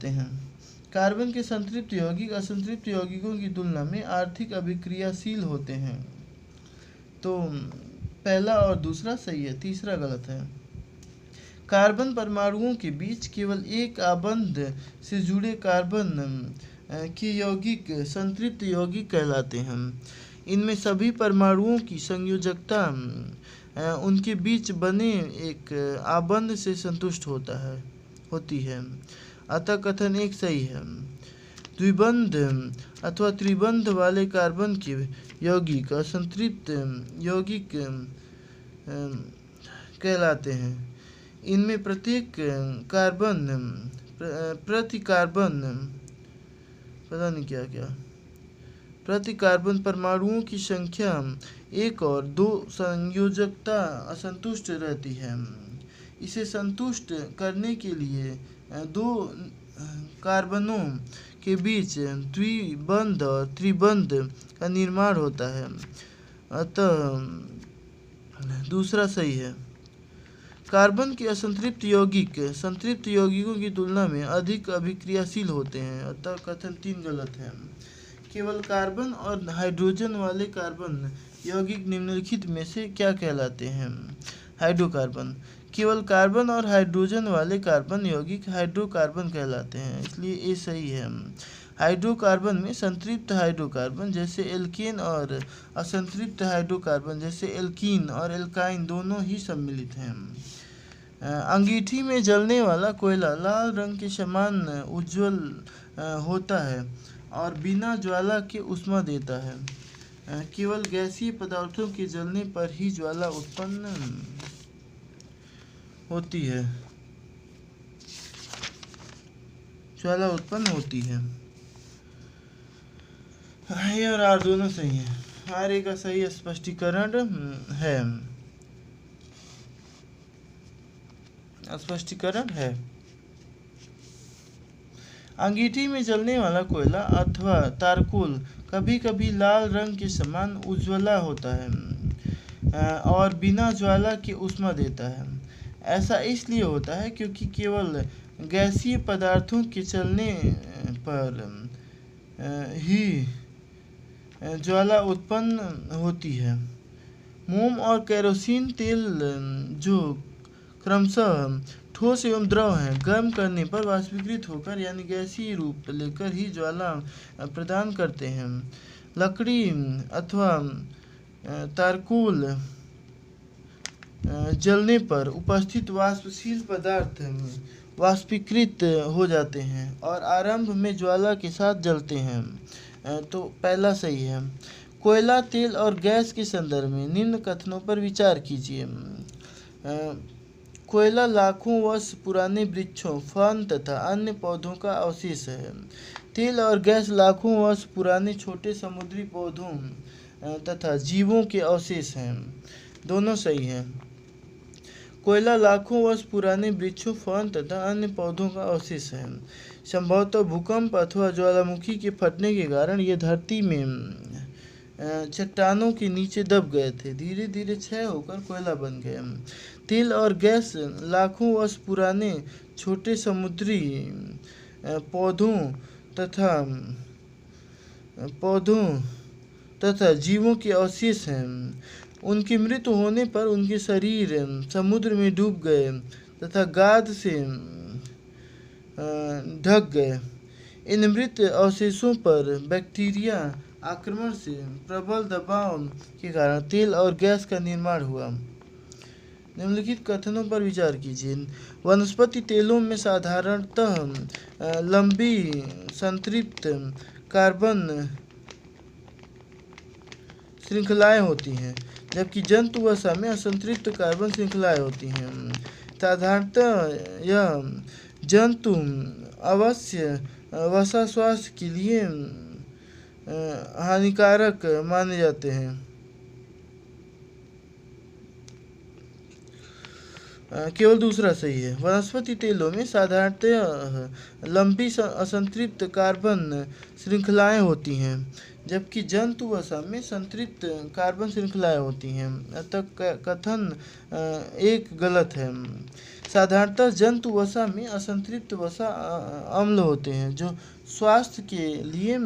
हैं। कार्बन के संतृप्त यौगिक असंतृप्त यौगिकों की तुलना में आर्थिक अभिक्रियाशील होते हैं। तो पहला और दूसरा सही है, तीसरा गलत है। कार्बन परमाणुओं के बीच केवल एक आबंध से जुड़े कार्बन के यौगिक संतृप्त यौगिक कहलाते हैं। इनमें सभी परमाणुओं की संयोजकता उनके बीच बने एक आबंध से संतुष्ट होती है। अतः कथन एक सही है। द्विबंध अथवा त्रिबंध वाले कार्बन के यौगिक असंतृप्त यौगिक कहलाते हैं। इनमें प्रत्येक कार्बन प्रति कार्बन परमाणुओं की संख्या 1 और 2 संयोजकता असंतुष्ट रहती है। इसे संतुष्ट करने के लिए 2 कार्बनों के बीच द्विबंध और त्रिबंध का निर्माण होता है। अतः दूसरा सही है। कार्बन के असंतृप्त यौगिक संतृप्त यौगिकों की तुलना में अधिक अभिक्रियाशील होते हैं। अतः कथन 3 गलत है। केवल कार्बन और हाइड्रोजन वाले कार्बन यौगिक निम्नलिखित में से क्या कहलाते हैं? हाइड्रोकार्बन। केवल कार्बन और हाइड्रोजन वाले कार्बन यौगिक हाइड्रोकार्बन कहलाते हैं, इसलिए ये सही है। हाइड्रोकार्बन में संतृप्त हाइड्रोकार्बन जैसे एल्केन और असंतृप्त हाइड्रोकार्बन जैसे एल्कीन और एल्काइन दोनों ही सम्मिलित हैं। अंगीठी में जलने वाला कोयला लाल रंग के समान उज्ज्वल होता है और बिना ज्वाला के ऊष्मा देता है। केवल गैसीय पदार्थों के जलने पर ही ज्वाला उत्पन्न होती है। ए और आर दोनों सही है। आर ए का सही स्पष्टीकरण है। अंगीठी में जलने वाला कोयला अथवा तारकोल कभी कभी लाल रंग के समान उज्ज्वला होता है और बिना ज्वाला के ऊष्मा देता है। ऐसा इसलिए होता है क्योंकि केवल गैसीय पदार्थों के चलने पर ही ज्वाला उत्पन्न होती है। मोम और केरोसिन तेल जो क्रमशः ठोस एवं द्रव हैं, गर्म करने पर वाष्पीकृत होकर यानी गैसीय रूप लेकर ही ज्वाला प्रदान करते हैं। लकड़ी अथवा तारकोल जलने पर उपस्थित वाष्पशील पदार्थ वाष्पीकृत हो जाते हैं और आरंभ में ज्वाला के साथ जलते हैं। तो पहला सही है। कोयला, तेल और गैस के संदर्भ में निम्न कथनों पर विचार कीजिए। कोयला लाखों वर्ष पुराने वृक्षों, फर्न तथा अन्य पौधों का अवशेष है। तेल और गैस लाखों वर्ष पुराने छोटे समुद्री पौधों तथा जीवों के अवशेष हैं। दोनों सही हैं। कोयला लाखों वर्ष पुराने वृक्षों, फर्न तथा अन्य पौधों का अवशेष है। संभवतः भूकंप अथवा ज्वालामुखी के फटने के कारण ये धरती में चट्टानों के नीचे दब गए थे। धीरे धीरे क्षय होकर कोयला बन गए। तेल और गैस लाखों वर्ष पुराने छोटे समुद्री पौधों तथा जीवों के अवशेष हैं। उनकी मृत्यु होने पर उनके शरीर समुद्र में डूब गए तथा गाद से ढक गए। इन मृत अवशेषों पर बैक्टीरिया आक्रमण से प्रबल दबाव के कारण तेल और गैस का निर्माण हुआ। निम्नलिखित कथनों पर विचार कीजिए। वनस्पति तेलों में साधारणतः लंबी संतृप्त कार्बन श्रृंखलाएं होती हैं, जबकि जंतु वसा में असंतृप्त कार्बन श्रृंखलाएं होती हैं। साधारणतः यह जंतु अवश्य वसा स्वास्थ्य के लिए हानिकारक माने जाते हैं। केवल दूसरा सही है। वनस्पति तेलों में साधारणतः लंबी असंतृप्त कार्बन श्रृंखलाएं होती हैं, जबकि जंतु वसा में संतृप्त कार्बन श्रृंखलाएं होती हैं। अतः कथन एक गलत है। साधारणतः जंतु वसा में असंतृप्त वसा अम्ल होते हैं, जो स्वास्थ्य के लिए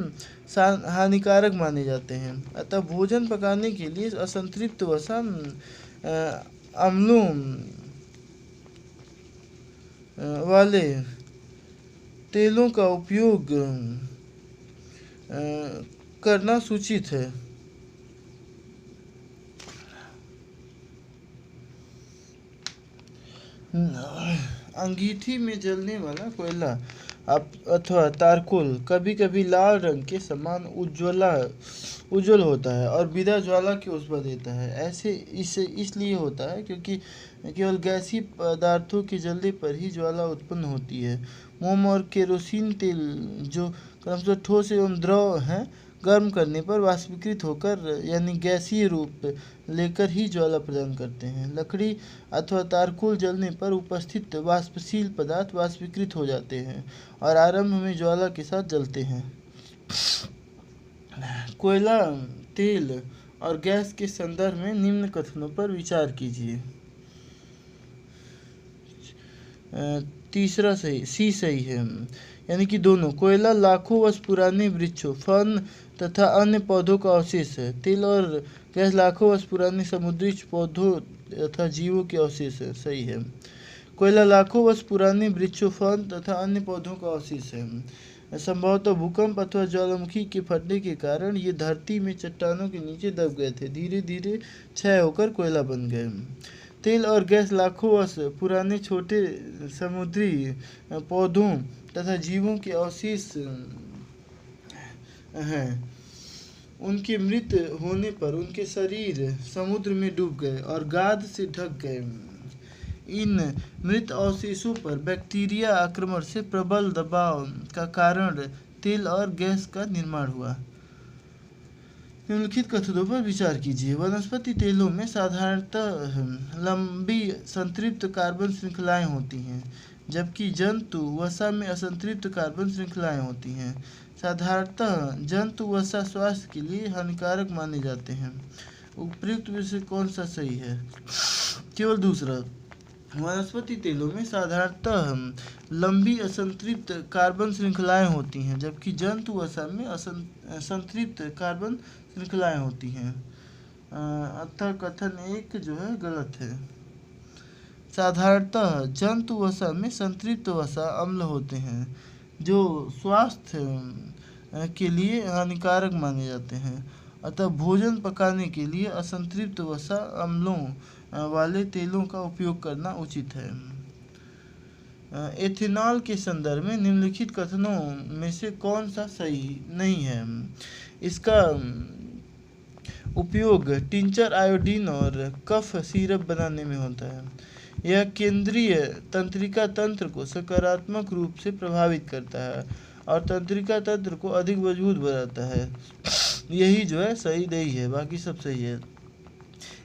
हानिकारक माने जाते हैं। अतः भोजन पकाने के लिए असंतृप्त वसा अम्लों वाले तेलों का उपयोग करना सूचित है। अंगीठी में जलने वाला कोयला अथवा तारकोल कभी कभी लाल रंग के समान उज्ज्वल होता है और बिना ज्वाला के ऊष्मा देता है। ऐसे इसलिए होता है क्योंकि केवल गैसीय पदार्थों के जलने पर ही ज्वाला उत्पन्न होती है। मोम और केरोसिन तेल, जो क्रमशः ठोस एवं द्रव हैं, गर्म करने पर वाष्पीकृत होकर यानी गैसीय रूप लेकर ही ज्वाला प्रदान करते हैं। लकड़ी अथवा तारकोल जलने पर उपस्थित वाष्पशील पदार्थ वाष्पीकृत हो जाते हैं और आरंभ में ज्वाला के साथ जलते हैं। कोयला, तेल और गैस के संदर्भ में निम्न कथनों पर विचार कीजिए। तीसरा सही, सी सही है, यानी कि दोनों। कोयला लाखों वर्ष पुराने वृक्षों, फर्न तथा अन्य पौधों का अवशेष है। तेल और गैस लाखों वर्ष पुराने समुद्री पौधों तथा जीवों के अवशेष है। सही है। कोयला लाखों वर्ष पुराने वृक्षों, फर्न तथा अन्य पौधों का अवशेष है। संभवतः भूकंप अथवा ज्वालामुखी के फटने के कारण ये धरती में चट्टानों के नीचे दब गए थे, धीरे धीरे क्षय होकर कोयला बन गए। तेल और गैस लाखों वर्ष पुराने छोटे समुद्री पौधों तथा जीवों के अवशेष हैं। उनके मृत होने पर उनके शरीर समुद्र में डूब गए और गाद से ढक गए। इन मृत अवशेषों पर बैक्टीरिया आक्रमण से प्रबल दबाव का कारण तेल और गैस का निर्माण हुआ। निम्नलिखित कथनों पर विचार कीजिए। वनस्पति तेलों में साधारणतः लंबी संतृप्त कार्बन श्रृंखलाएं होती हैं, जबकि जंतु वसा में असंतृप्त कार्बन श्रृंखलाएं होती हैं। साधारणतः जंतु वसा स्वास्थ्य के लिए हानिकारक माने जाते हैं। उपयुक्त में से कौन सा सही है? केवल दूसरा। वनस्पति तेलों में साधारणतः लंबी असंतृप्त कार्बन श्रृंखलाएं होती हैं, जबकि जंतु वसा में संतृप्त कार्बन श्रृंखलाएं होती हैं। अतः कथन एक जो है गलत है। साधारणतः जंतु वसा में संतृप्त वसा अम्ल होते हैं, जो स्वास्थ्य के लिए हानिकारक माने जाते हैं। अतः भोजन पकाने के लिए असंतृप्त वसा अम्लों वाले तेलों का उपयोग करना उचित है। एथेनॉल के संदर्भ में निम्नलिखित कथनों में से कौन सा सही नहीं है? इसका उपयोग टिंचर, आयोडीन और कफ सिरप बनाने में होता है। यह केंद्रीय तंत्रिका तंत्र को सकारात्मक रूप से प्रभावित करता है और तंत्रिका तंत्र को अधिक मजबूत बनाता है। यही जो है सही नहीं है, बाकी सब सही है।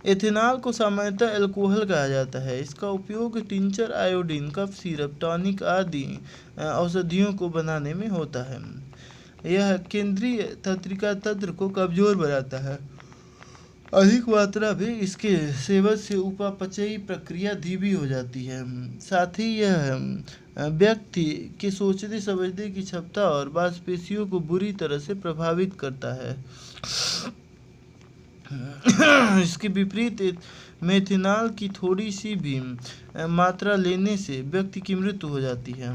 एथेनॉल को सामान्यतः अल्कोहल कहा जाता है। इसका उपयोग tincture, iodine, cough syrup, tonic आदि औषधियों को बनाने में होता है। यह केंद्रीय तंत्रिका तंत्र को कमजोर बनाता है। अधिक मात्रा में इसके सेवन से उपापचयी प्रक्रिया धीमी हो जाती है। साथ ही यह व्यक्ति के सोचने समझने की क्षमता और मांसपेशियों को बुरी तरह से प्रभावित करता है। इसके विपरीत मेथनॉल की थोड़ी सी भी मात्रा लेने से व्यक्ति की मृत्यु हो जाती है।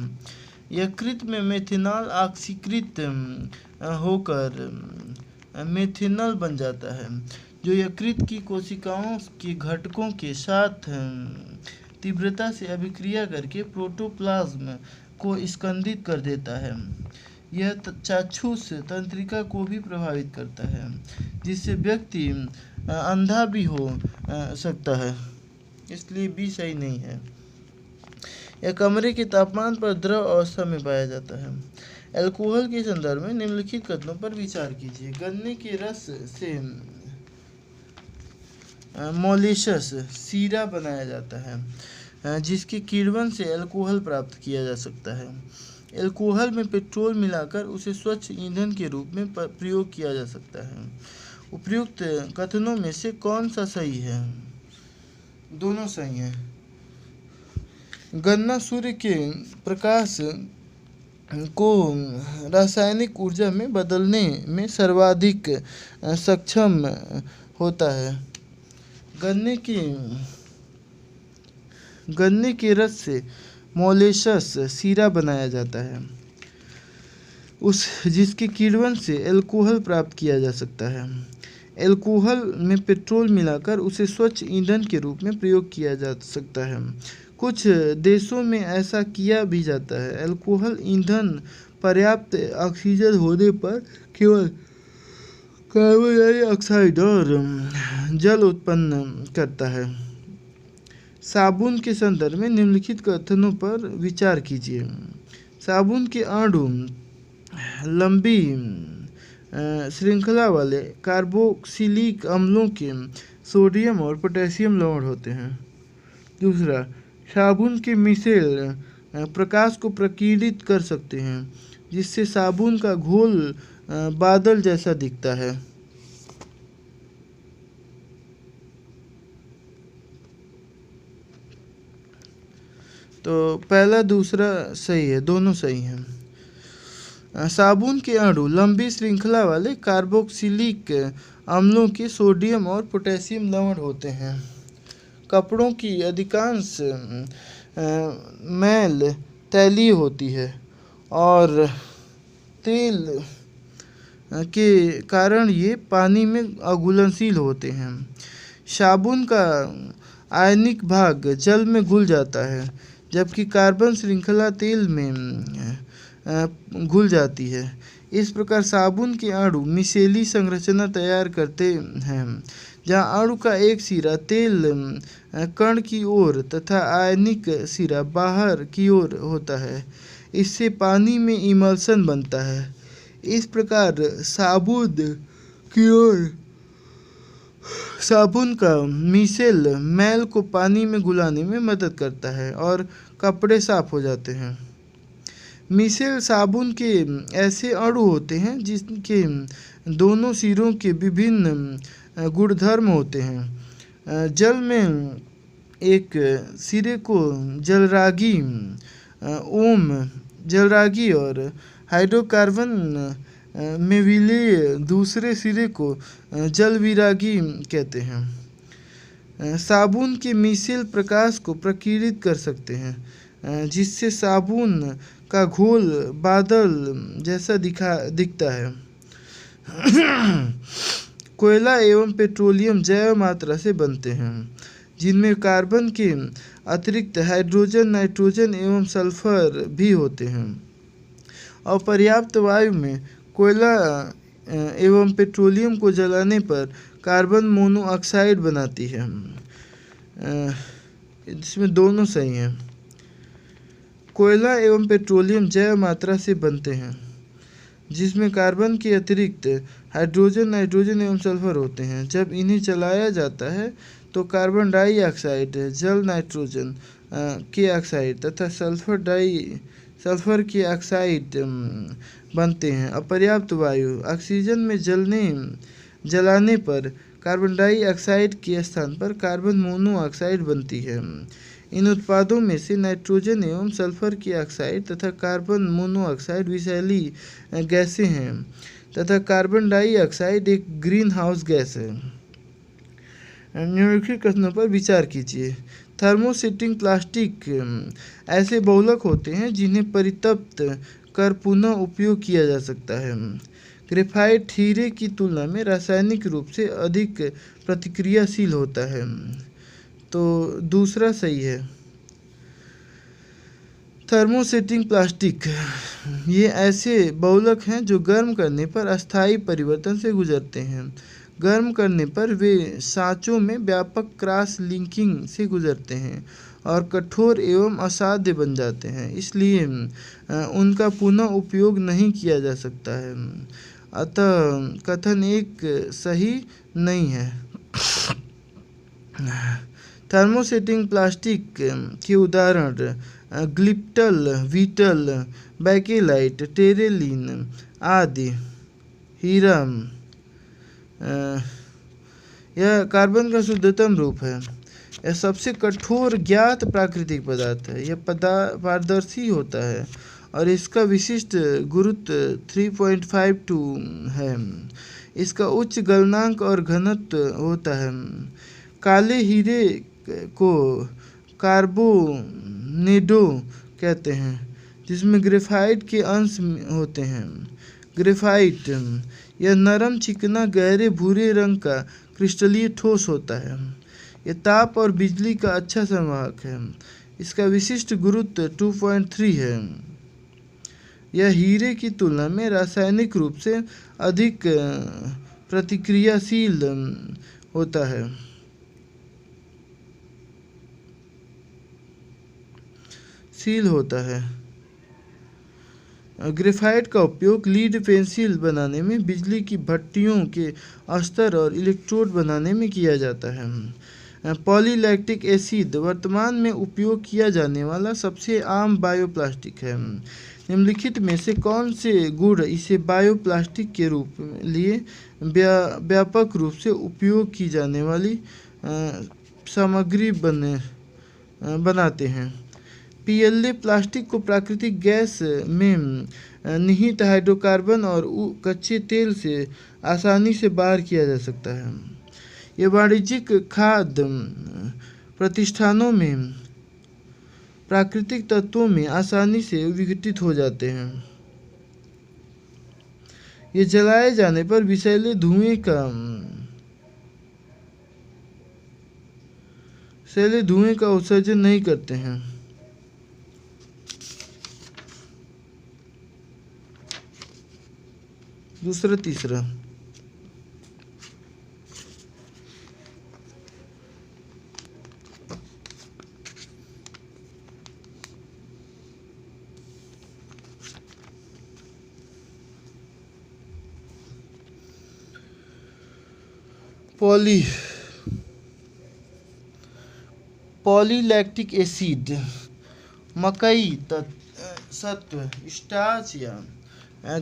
यकृत में मेथनॉल ऑक्सीकृत होकर मेथनॉल बन जाता है, जो यकृत की कोशिकाओं के घटकों के साथ तीव्रता से अभिक्रिया करके प्रोटोप्लाज्म को स्कंदित कर देता है। यह चाक्षुष तंत्रिका को भी प्रभावित करता है, जिससे व्यक्ति अंधा भी हो सकता है, इसलिए भी सही नहीं है। यह कमरे के तापमान पर द्रव अवस्था में पाया जाता है। अल्कोहल के संदर्भ में निम्नलिखित कथनों पर विचार कीजिए। गन्ने के रस से मोलेसेस सीरा बनाया जाता है, जिसके किण्वन से अल्कोहल प्राप्त किया जा सकता है। अल्कोहल में पेट्रोल मिलाकर उसे स्वच्छ ईंधन के रूप में प्रयोग किया जा सकता है। उपयुक्त कथनों में से कौन सा सही है? दोनों सही हैं। गन्ना सूर्य के प्रकाश को रासायनिक ऊर्जा में बदलने में सर्वाधिक सक्षम होता है। गन्ने के रस से मोलेसेस सीरा बनाया जाता है, जिसके किण्वन से अल्कोहल प्राप्त किया जा सकता है। अल्कोहल में पेट्रोल मिलाकर उसे स्वच्छ ईंधन के रूप में प्रयोग किया जा सकता है। कुछ देशों में ऐसा किया भी जाता है। अल्कोहल ईंधन पर्याप्त ऑक्सीजन होने पर केवल कार्बन डाइऑक्साइड और जल उत्पन्न करता है। साबुन के संदर्भ में निम्नलिखित कथनों पर विचार कीजिए। साबुन के अणु लंबी श्रृंखला वाले कार्बोक्सिलिक अम्लों के सोडियम और पोटेशियम लवण होते हैं। दूसरा, साबुन के मिसेल प्रकाश को प्रकीर्णित कर सकते हैं, जिससे साबुन का घोल बादल जैसा दिखता है। तो पहला दूसरा सही है, दोनों सही हैं। साबुन के अणु लंबी श्रृंखला वाले कार्बोक्सिलिक अम्लों के सोडियम और पोटेशियम लवण होते हैं। कपड़ों की अधिकांश मैल तैलीय होती है और तेल के कारण ये पानी में अघुलनशील होते हैं। साबुन का आयनिक भाग जल में घुल जाता है, जबकि कार्बन श्रृंखला तेल में घुल जाती है। इस प्रकार साबुन के अणु मिसेली संरचना तैयार करते हैं, जहाँ अणु का एक सिरा तेल कण की ओर तथा आयनिक सिरा बाहर की ओर होता है। इससे पानी में इमल्सन बनता है। इस प्रकार साबुन का मिसेल मैल को पानी में घुलाने में मदद करता है और कपड़े साफ हो जाते हैं। मिसेल साबुन के ऐसे अणु होते हैं जिनके दोनों सिरों के विभिन्न गुणधर्म होते हैं। जल में एक सिरे को जलरागी और हाइड्रोकार्बन में विलेय दूसरे सिरे को जलविरागी कहते हैं। साबुन के मिसेल प्रकाश को प्रकीर्णित कर सकते हैं, जिससे साबुन का घोल बादल जैसा दिखता है। कोयला एवं पेट्रोलियम जैव मात्रा से बनते हैं, जिनमें कार्बन के अतिरिक्त हाइड्रोजन, नाइट्रोजन एवं सल्फर भी होते हैं। अपर्याप्त वायु में कोयला एवं पेट्रोलियम को जलाने पर कार्बन मोनोऑक्साइड बनाती है। इसमें दोनों सही हैं। कोयला एवं पेट्रोलियम जैव मात्रा से बनते हैं, जिसमें कार्बन के अतिरिक्त हाइड्रोजन, नाइट्रोजन एवं सल्फर होते हैं। जब इन्हें जलाया जाता है तो कार्बन डाइऑक्साइड, जल नाइट्रोजन के ऑक्साइड तथा सल्फर के ऑक्साइड बनते हैं। अपर्याप्त वायु ऑक्सीजन में जलाने पर कार्बन डाइऑक्साइड के स्थान पर कार्बन मोनोऑक्साइड बनती है। इन उत्पादों में से नाइट्रोजन एवं सल्फर की ऑक्साइड तथा कार्बन मोनोऑक्साइड विषैली गैसें हैं तथा कार्बन डाइऑक्साइड एक ग्रीन हाउस गैस है। निम्नलिखित कथनों पर विचार कीजिए। थर्मोसेटिंग प्लास्टिक ऐसे बहुलक होते हैं जिन्हें परितप्त कर पुनः उपयोग किया जा सकता है। ग्रेफाइट हीरे की तुलना में रासायनिक रूप से अधिक प्रतिक्रियाशील होता है, तो दूसरा सही है। थर्मोसेटिंग प्लास्टिक, ये ऐसे बहुलक हैं जो गर्म करने पर अस्थायी परिवर्तन से गुजरते हैं। गर्म करने पर वे सांचों में व्यापक क्रॉस लिंकिंग से गुजरते हैं और कठोर एवं असाध्य बन जाते हैं, इसलिए उनका पुनः उपयोग नहीं किया जा सकता है। अतः कथन एक सही नहीं है। थर्मोसेटिंग प्लास्टिक के उदाहरण ग्लिप्टल, वीटल, बैकेलाइट, टेरेलिन आदि। हीरा, यह कार्बन का शुद्धतम रूप है। यह सबसे कठोर ज्ञात प्राकृतिक पदार्थ है। यह पारदर्शी होता है और इसका विशिष्ट गुरुत्व 3.52 है। इसका उच्च गलनांक और घनत्व होता है। काले हीरे को कार्बोनेडो कहते हैं, जिसमें ग्रेफाइट के अंश होते हैं। ग्रेफाइट, यह नरम, चिकना, गहरे भूरे रंग का क्रिस्टलीय ठोस होता है। यह ताप और बिजली का अच्छा संवाहक है। इसका विशिष्ट गुरुत्व 2.3 है। यह हीरे की तुलना में रासायनिक रूप से अधिक प्रतिक्रियाशील होता है। ग्रेफाइट का उपयोग लीड पेंसिल बनाने में, बिजली की भट्टियों के अस्तर और इलेक्ट्रोड बनाने में किया जाता है। पॉलीलैक्टिक एसिड वर्तमान में उपयोग किया जाने वाला सबसे आम बायोप्लास्टिक है। निम्नलिखित में से कौन से गुण इसे बायोप्लास्टिक के रूप में लिए व्यापक रूप से उपयोग की जाने वाली सामग्री बनाते हैं? पीएलए प्लास्टिक को प्राकृतिक गैस में निहित हाइड्रोकार्बन और कच्चे तेल से आसानी से बाहर किया जा सकता है। ये वाणिज्यिक खाद्य प्रतिष्ठानों में प्राकृतिक तत्वों में आसानी से विघटित हो जाते हैं। ये जलाए जाने पर विषैले धुएं का उत्सर्जन नहीं करते हैं। तीसरा पॉलीलैक्टिक एसिड मकई सत्व, स्टार्च या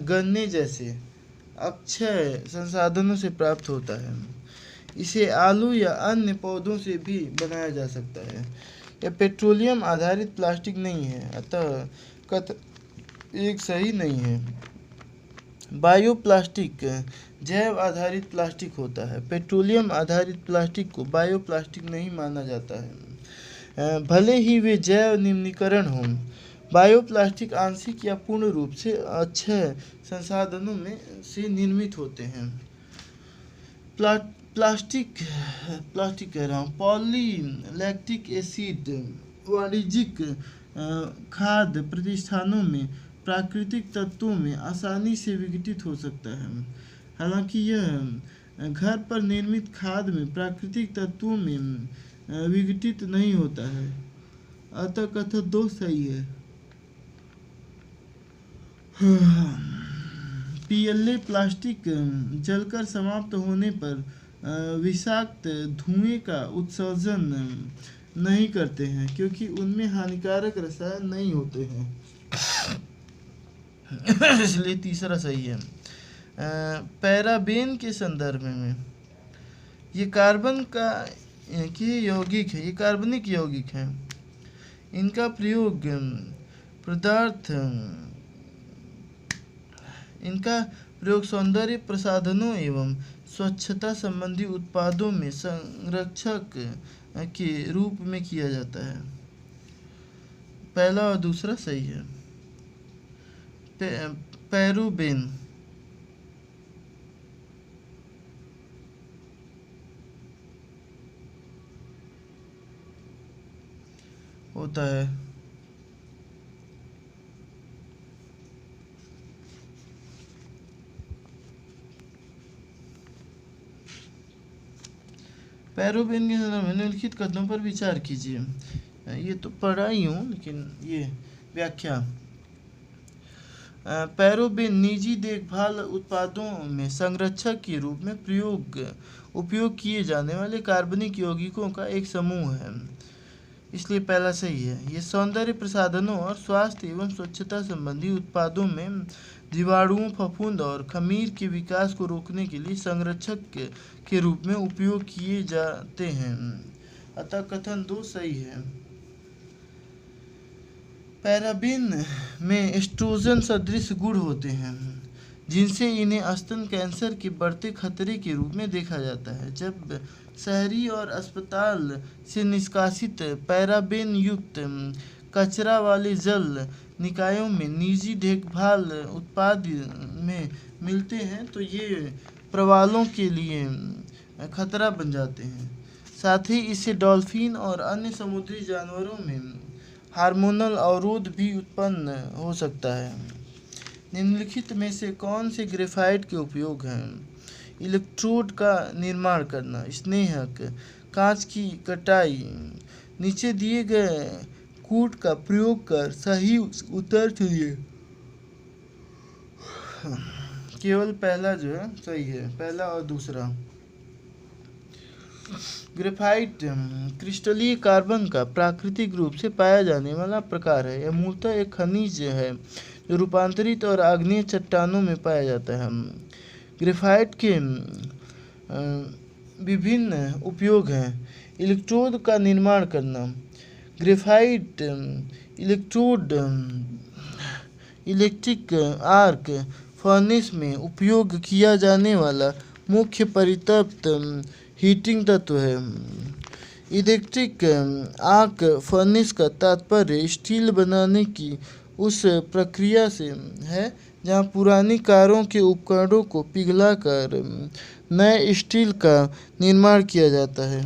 गन्ने जैसे अक्षय संसाधनों से प्राप्त होता है। इसे आलू या अन्य पौधों से भी बनाया जा सकता है। यह पेट्रोलियम आधारित प्लास्टिक नहीं है, अतः कथन एक सही नहीं है। बायोप्लास्टिक जैव आधारित प्लास्टिक होता है। पेट्रोलियम आधारित प्लास्टिक को बायोप्लास्टिक नहीं माना जाता है, भले ही वे जैव निम्नीकरण हों। बायोप्लास्टिक आंशिक या पूर्ण रूप से अक्षय संसाधनों में से निर्मित होते हैं। प्लास्टिक कह रहा हूँ। पॉलीलैक्टिक एसिड वाणिज्यिक खाद्य प्रतिष्ठानों में प्राकृतिक तत्वों में आसानी से विघटित हो सकता है। हालांकि यह घर पर निर्मित खाद्य में प्राकृतिक तत्वों में विघटित नहीं होता है, अतः कथन 2 सही है। पीएलए प्लास्टिक जलकर समाप्त होने पर विषाक्त धुएं का उत्सर्जन नहीं करते हैं, क्योंकि उनमें हानिकारक रसायन नहीं होते हैं, इसलिए तीसरा सही है। पैराबेन के संदर्भ में ये कार्बनिक यौगिक है। इनका प्रयोग सौंदर्य प्रसाधनों एवं स्वच्छता संबंधी उत्पादों में संरक्षक के रूप में किया जाता है। पहला और दूसरा सही है। पैराबेन होता है पैराबेन के संदर्भ में निम्नलिखित कथनों पर विचार कीजिए। ये तो पढ़ा ही हूँ, लेकिन ये व्याख्या। पैराबेन निजी देखभाल उत्पादों में संरक्षक के रूप में उपयोग किए जाने वाले कार्बनिक यौगिकों का एक समूह है, इसलिए पहला सही है। ये सौंदर्य प्रसाधनों और स्वास्थ्य एवं स्वच्छता संबंधी उत्पादों में जीवाणुओं, फफूंद और खमीर के विकास को रोकने के लिए संरक्षक के रूप में उपयोग किए जाते हैं, अतः कथन 2 सही है। पैराबेन में एस्ट्रोजन सदृश गुण होते हैं, जिनसे इन्हें स्तन कैंसर के बढ़ते खतरे के रूप में देखा जाता है। जब शहरी और अस्पताल से निष्कासित पैराबेन युक्त कचरा वाले जल निकायों में निजी देखभाल उत्पाद में मिलते हैं तो ये प्रवालों के लिए खतरा बन जाते हैं। साथ ही इससे डॉल्फिन और अन्य समुद्री जानवरों में हार्मोनल अवरोध भी उत्पन्न हो सकता है। निम्नलिखित में से कौन से ग्रेफाइट के उपयोग हैं? इलेक्ट्रोड का निर्माण करना, स्नेहक, कांच की कटाई। नीचे दिए गए कूट का प्रयोग कर सही उत्तर चुनिए। केवल पहला जो है सही है, पहला और दूसरा। ग्रेफाइट क्रिस्टलीय कार्बन का प्राकृतिक रूप से पाया जाने वाला प्रकार है। यह मूलतः एक खनिज है जो रूपांतरित और आग्नेय चट्टानों में पाया जाता है। ग्रेफाइट के विभिन्न उपयोग हैं। इलेक्ट्रोड का निर्माण करना। Graphite electrode electric arc furnace में उपयोग किया जाने वाला मुख्य परितप्त हीटिंग तत्व है। इलेक्ट्रिक आर्क फर्नेस का तात्पर्य स्टील बनाने की उस प्रक्रिया से है जहाँ पुरानी कारों के उपकरणों को पिघलाकर नए स्टील का निर्माण किया जाता है।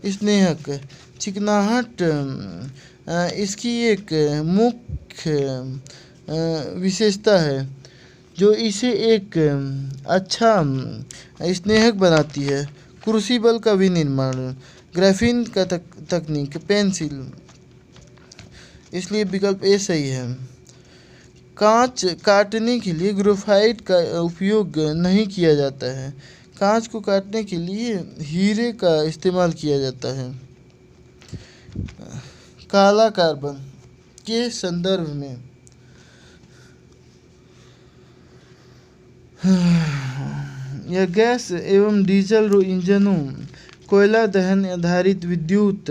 स्नेहक चिकनाहट इसकी एक मुख्य विशेषता है जो इसे एक अच्छा स्नेहक बनाती है। क्रूसिबल का विनिर्माण। ग्राफीन का तकनीक, पेंसिल, इसलिए विकल्प ए सही है। कांच काटने के लिए ग्रेफाइट का उपयोग नहीं किया जाता है। कांच को काटने के लिए हीरे का इस्तेमाल किया जाता है। काला कार्बन के संदर्भ में यह गैस एवं डीजल इंजनों, कोयला दहन आधारित विद्युत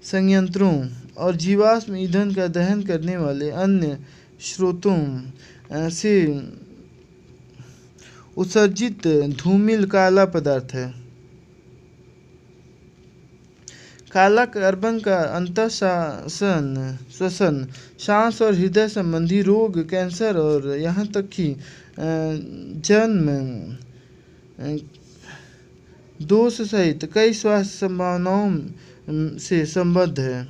संयंत्रों और जीवाश्म ईंधन का दहन करने वाले अन्य स्रोतों से उत्सर्जित धूमिल काला पदार्थ है। काला कार्बन का श्वसन, सांस और हृदय संबंधी रोग, कैंसर और यहाँ तक कि जन्म दोष सहित कई स्वास्थ्य संभावनाओं से संबद्ध है।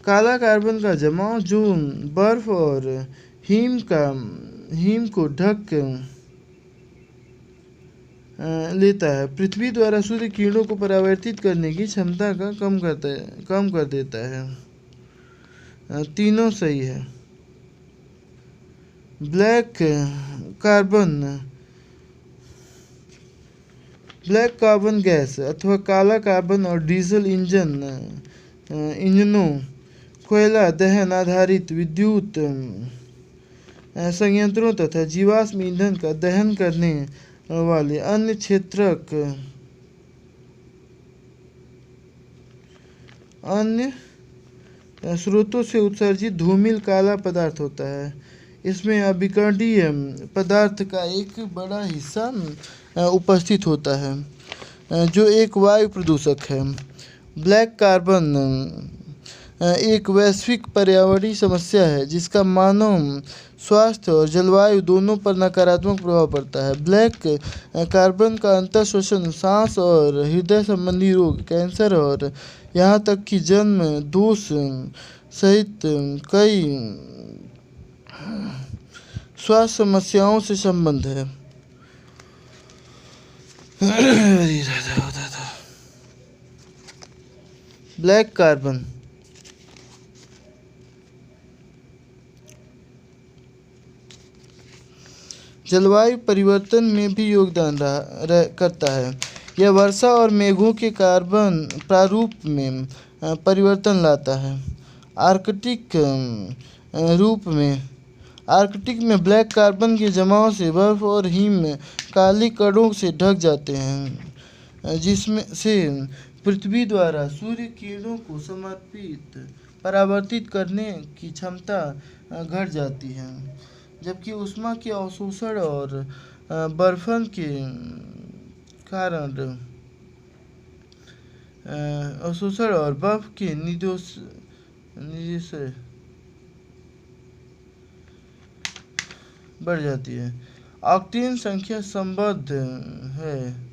काला कार्बन का जमाव जो बर्फ और हिम को ढक लेता है, पृथ्वी द्वारा सूर्य किरणों को परावर्तित करने की क्षमता का कम कर देता है। तीनों सही है। ब्लैक कार्बन गैस अथवा काला कार्बन और डीजल इंजनों, कोयला दहन आधारित विद्युत संयंत्रों तथा जीवाश्म ईंधन का दहन करने वाले अन्य क्षेत्रक अन्य स्रोतों से उत्सर्जित धूमिल काला पदार्थ होता है। इसमें अविकरणीय पदार्थ का एक बड़ा हिस्सा उपस्थित होता है जो एक वायु प्रदूषक है। ब्लैक कार्बन एक वैश्विक पर्यावरणीय समस्या है जिसका मानव स्वास्थ्य और जलवायु दोनों पर नकारात्मक प्रभाव पड़ता है। ब्लैक कार्बन का अंतःश्वसन सांस और हृदय संबंधी रोग, कैंसर और यहाँ तक कि जन्म दोष सहित कई स्वास्थ्य समस्याओं से संबंध है। ब्लैक कार्बन जलवायु परिवर्तन में भी योगदान करता है। यह वर्षा और मेघों के कार्बन प्रारूप में परिवर्तन लाता है। आर्कटिक रूप में आर्कटिक में ब्लैक कार्बन के जमाव से बर्फ और हिम काली कणों से ढक जाते हैं, जिसमें से पृथ्वी द्वारा सूर्य किरणों को परावर्तित करने की क्षमता घट जाती है, जबकि ऊष्मा के अवशोषण और बर्फन के कारण अवशोषण और बर्फ के निदोष बढ़ जाती है। ऑक्टेन संख्या संबद्ध है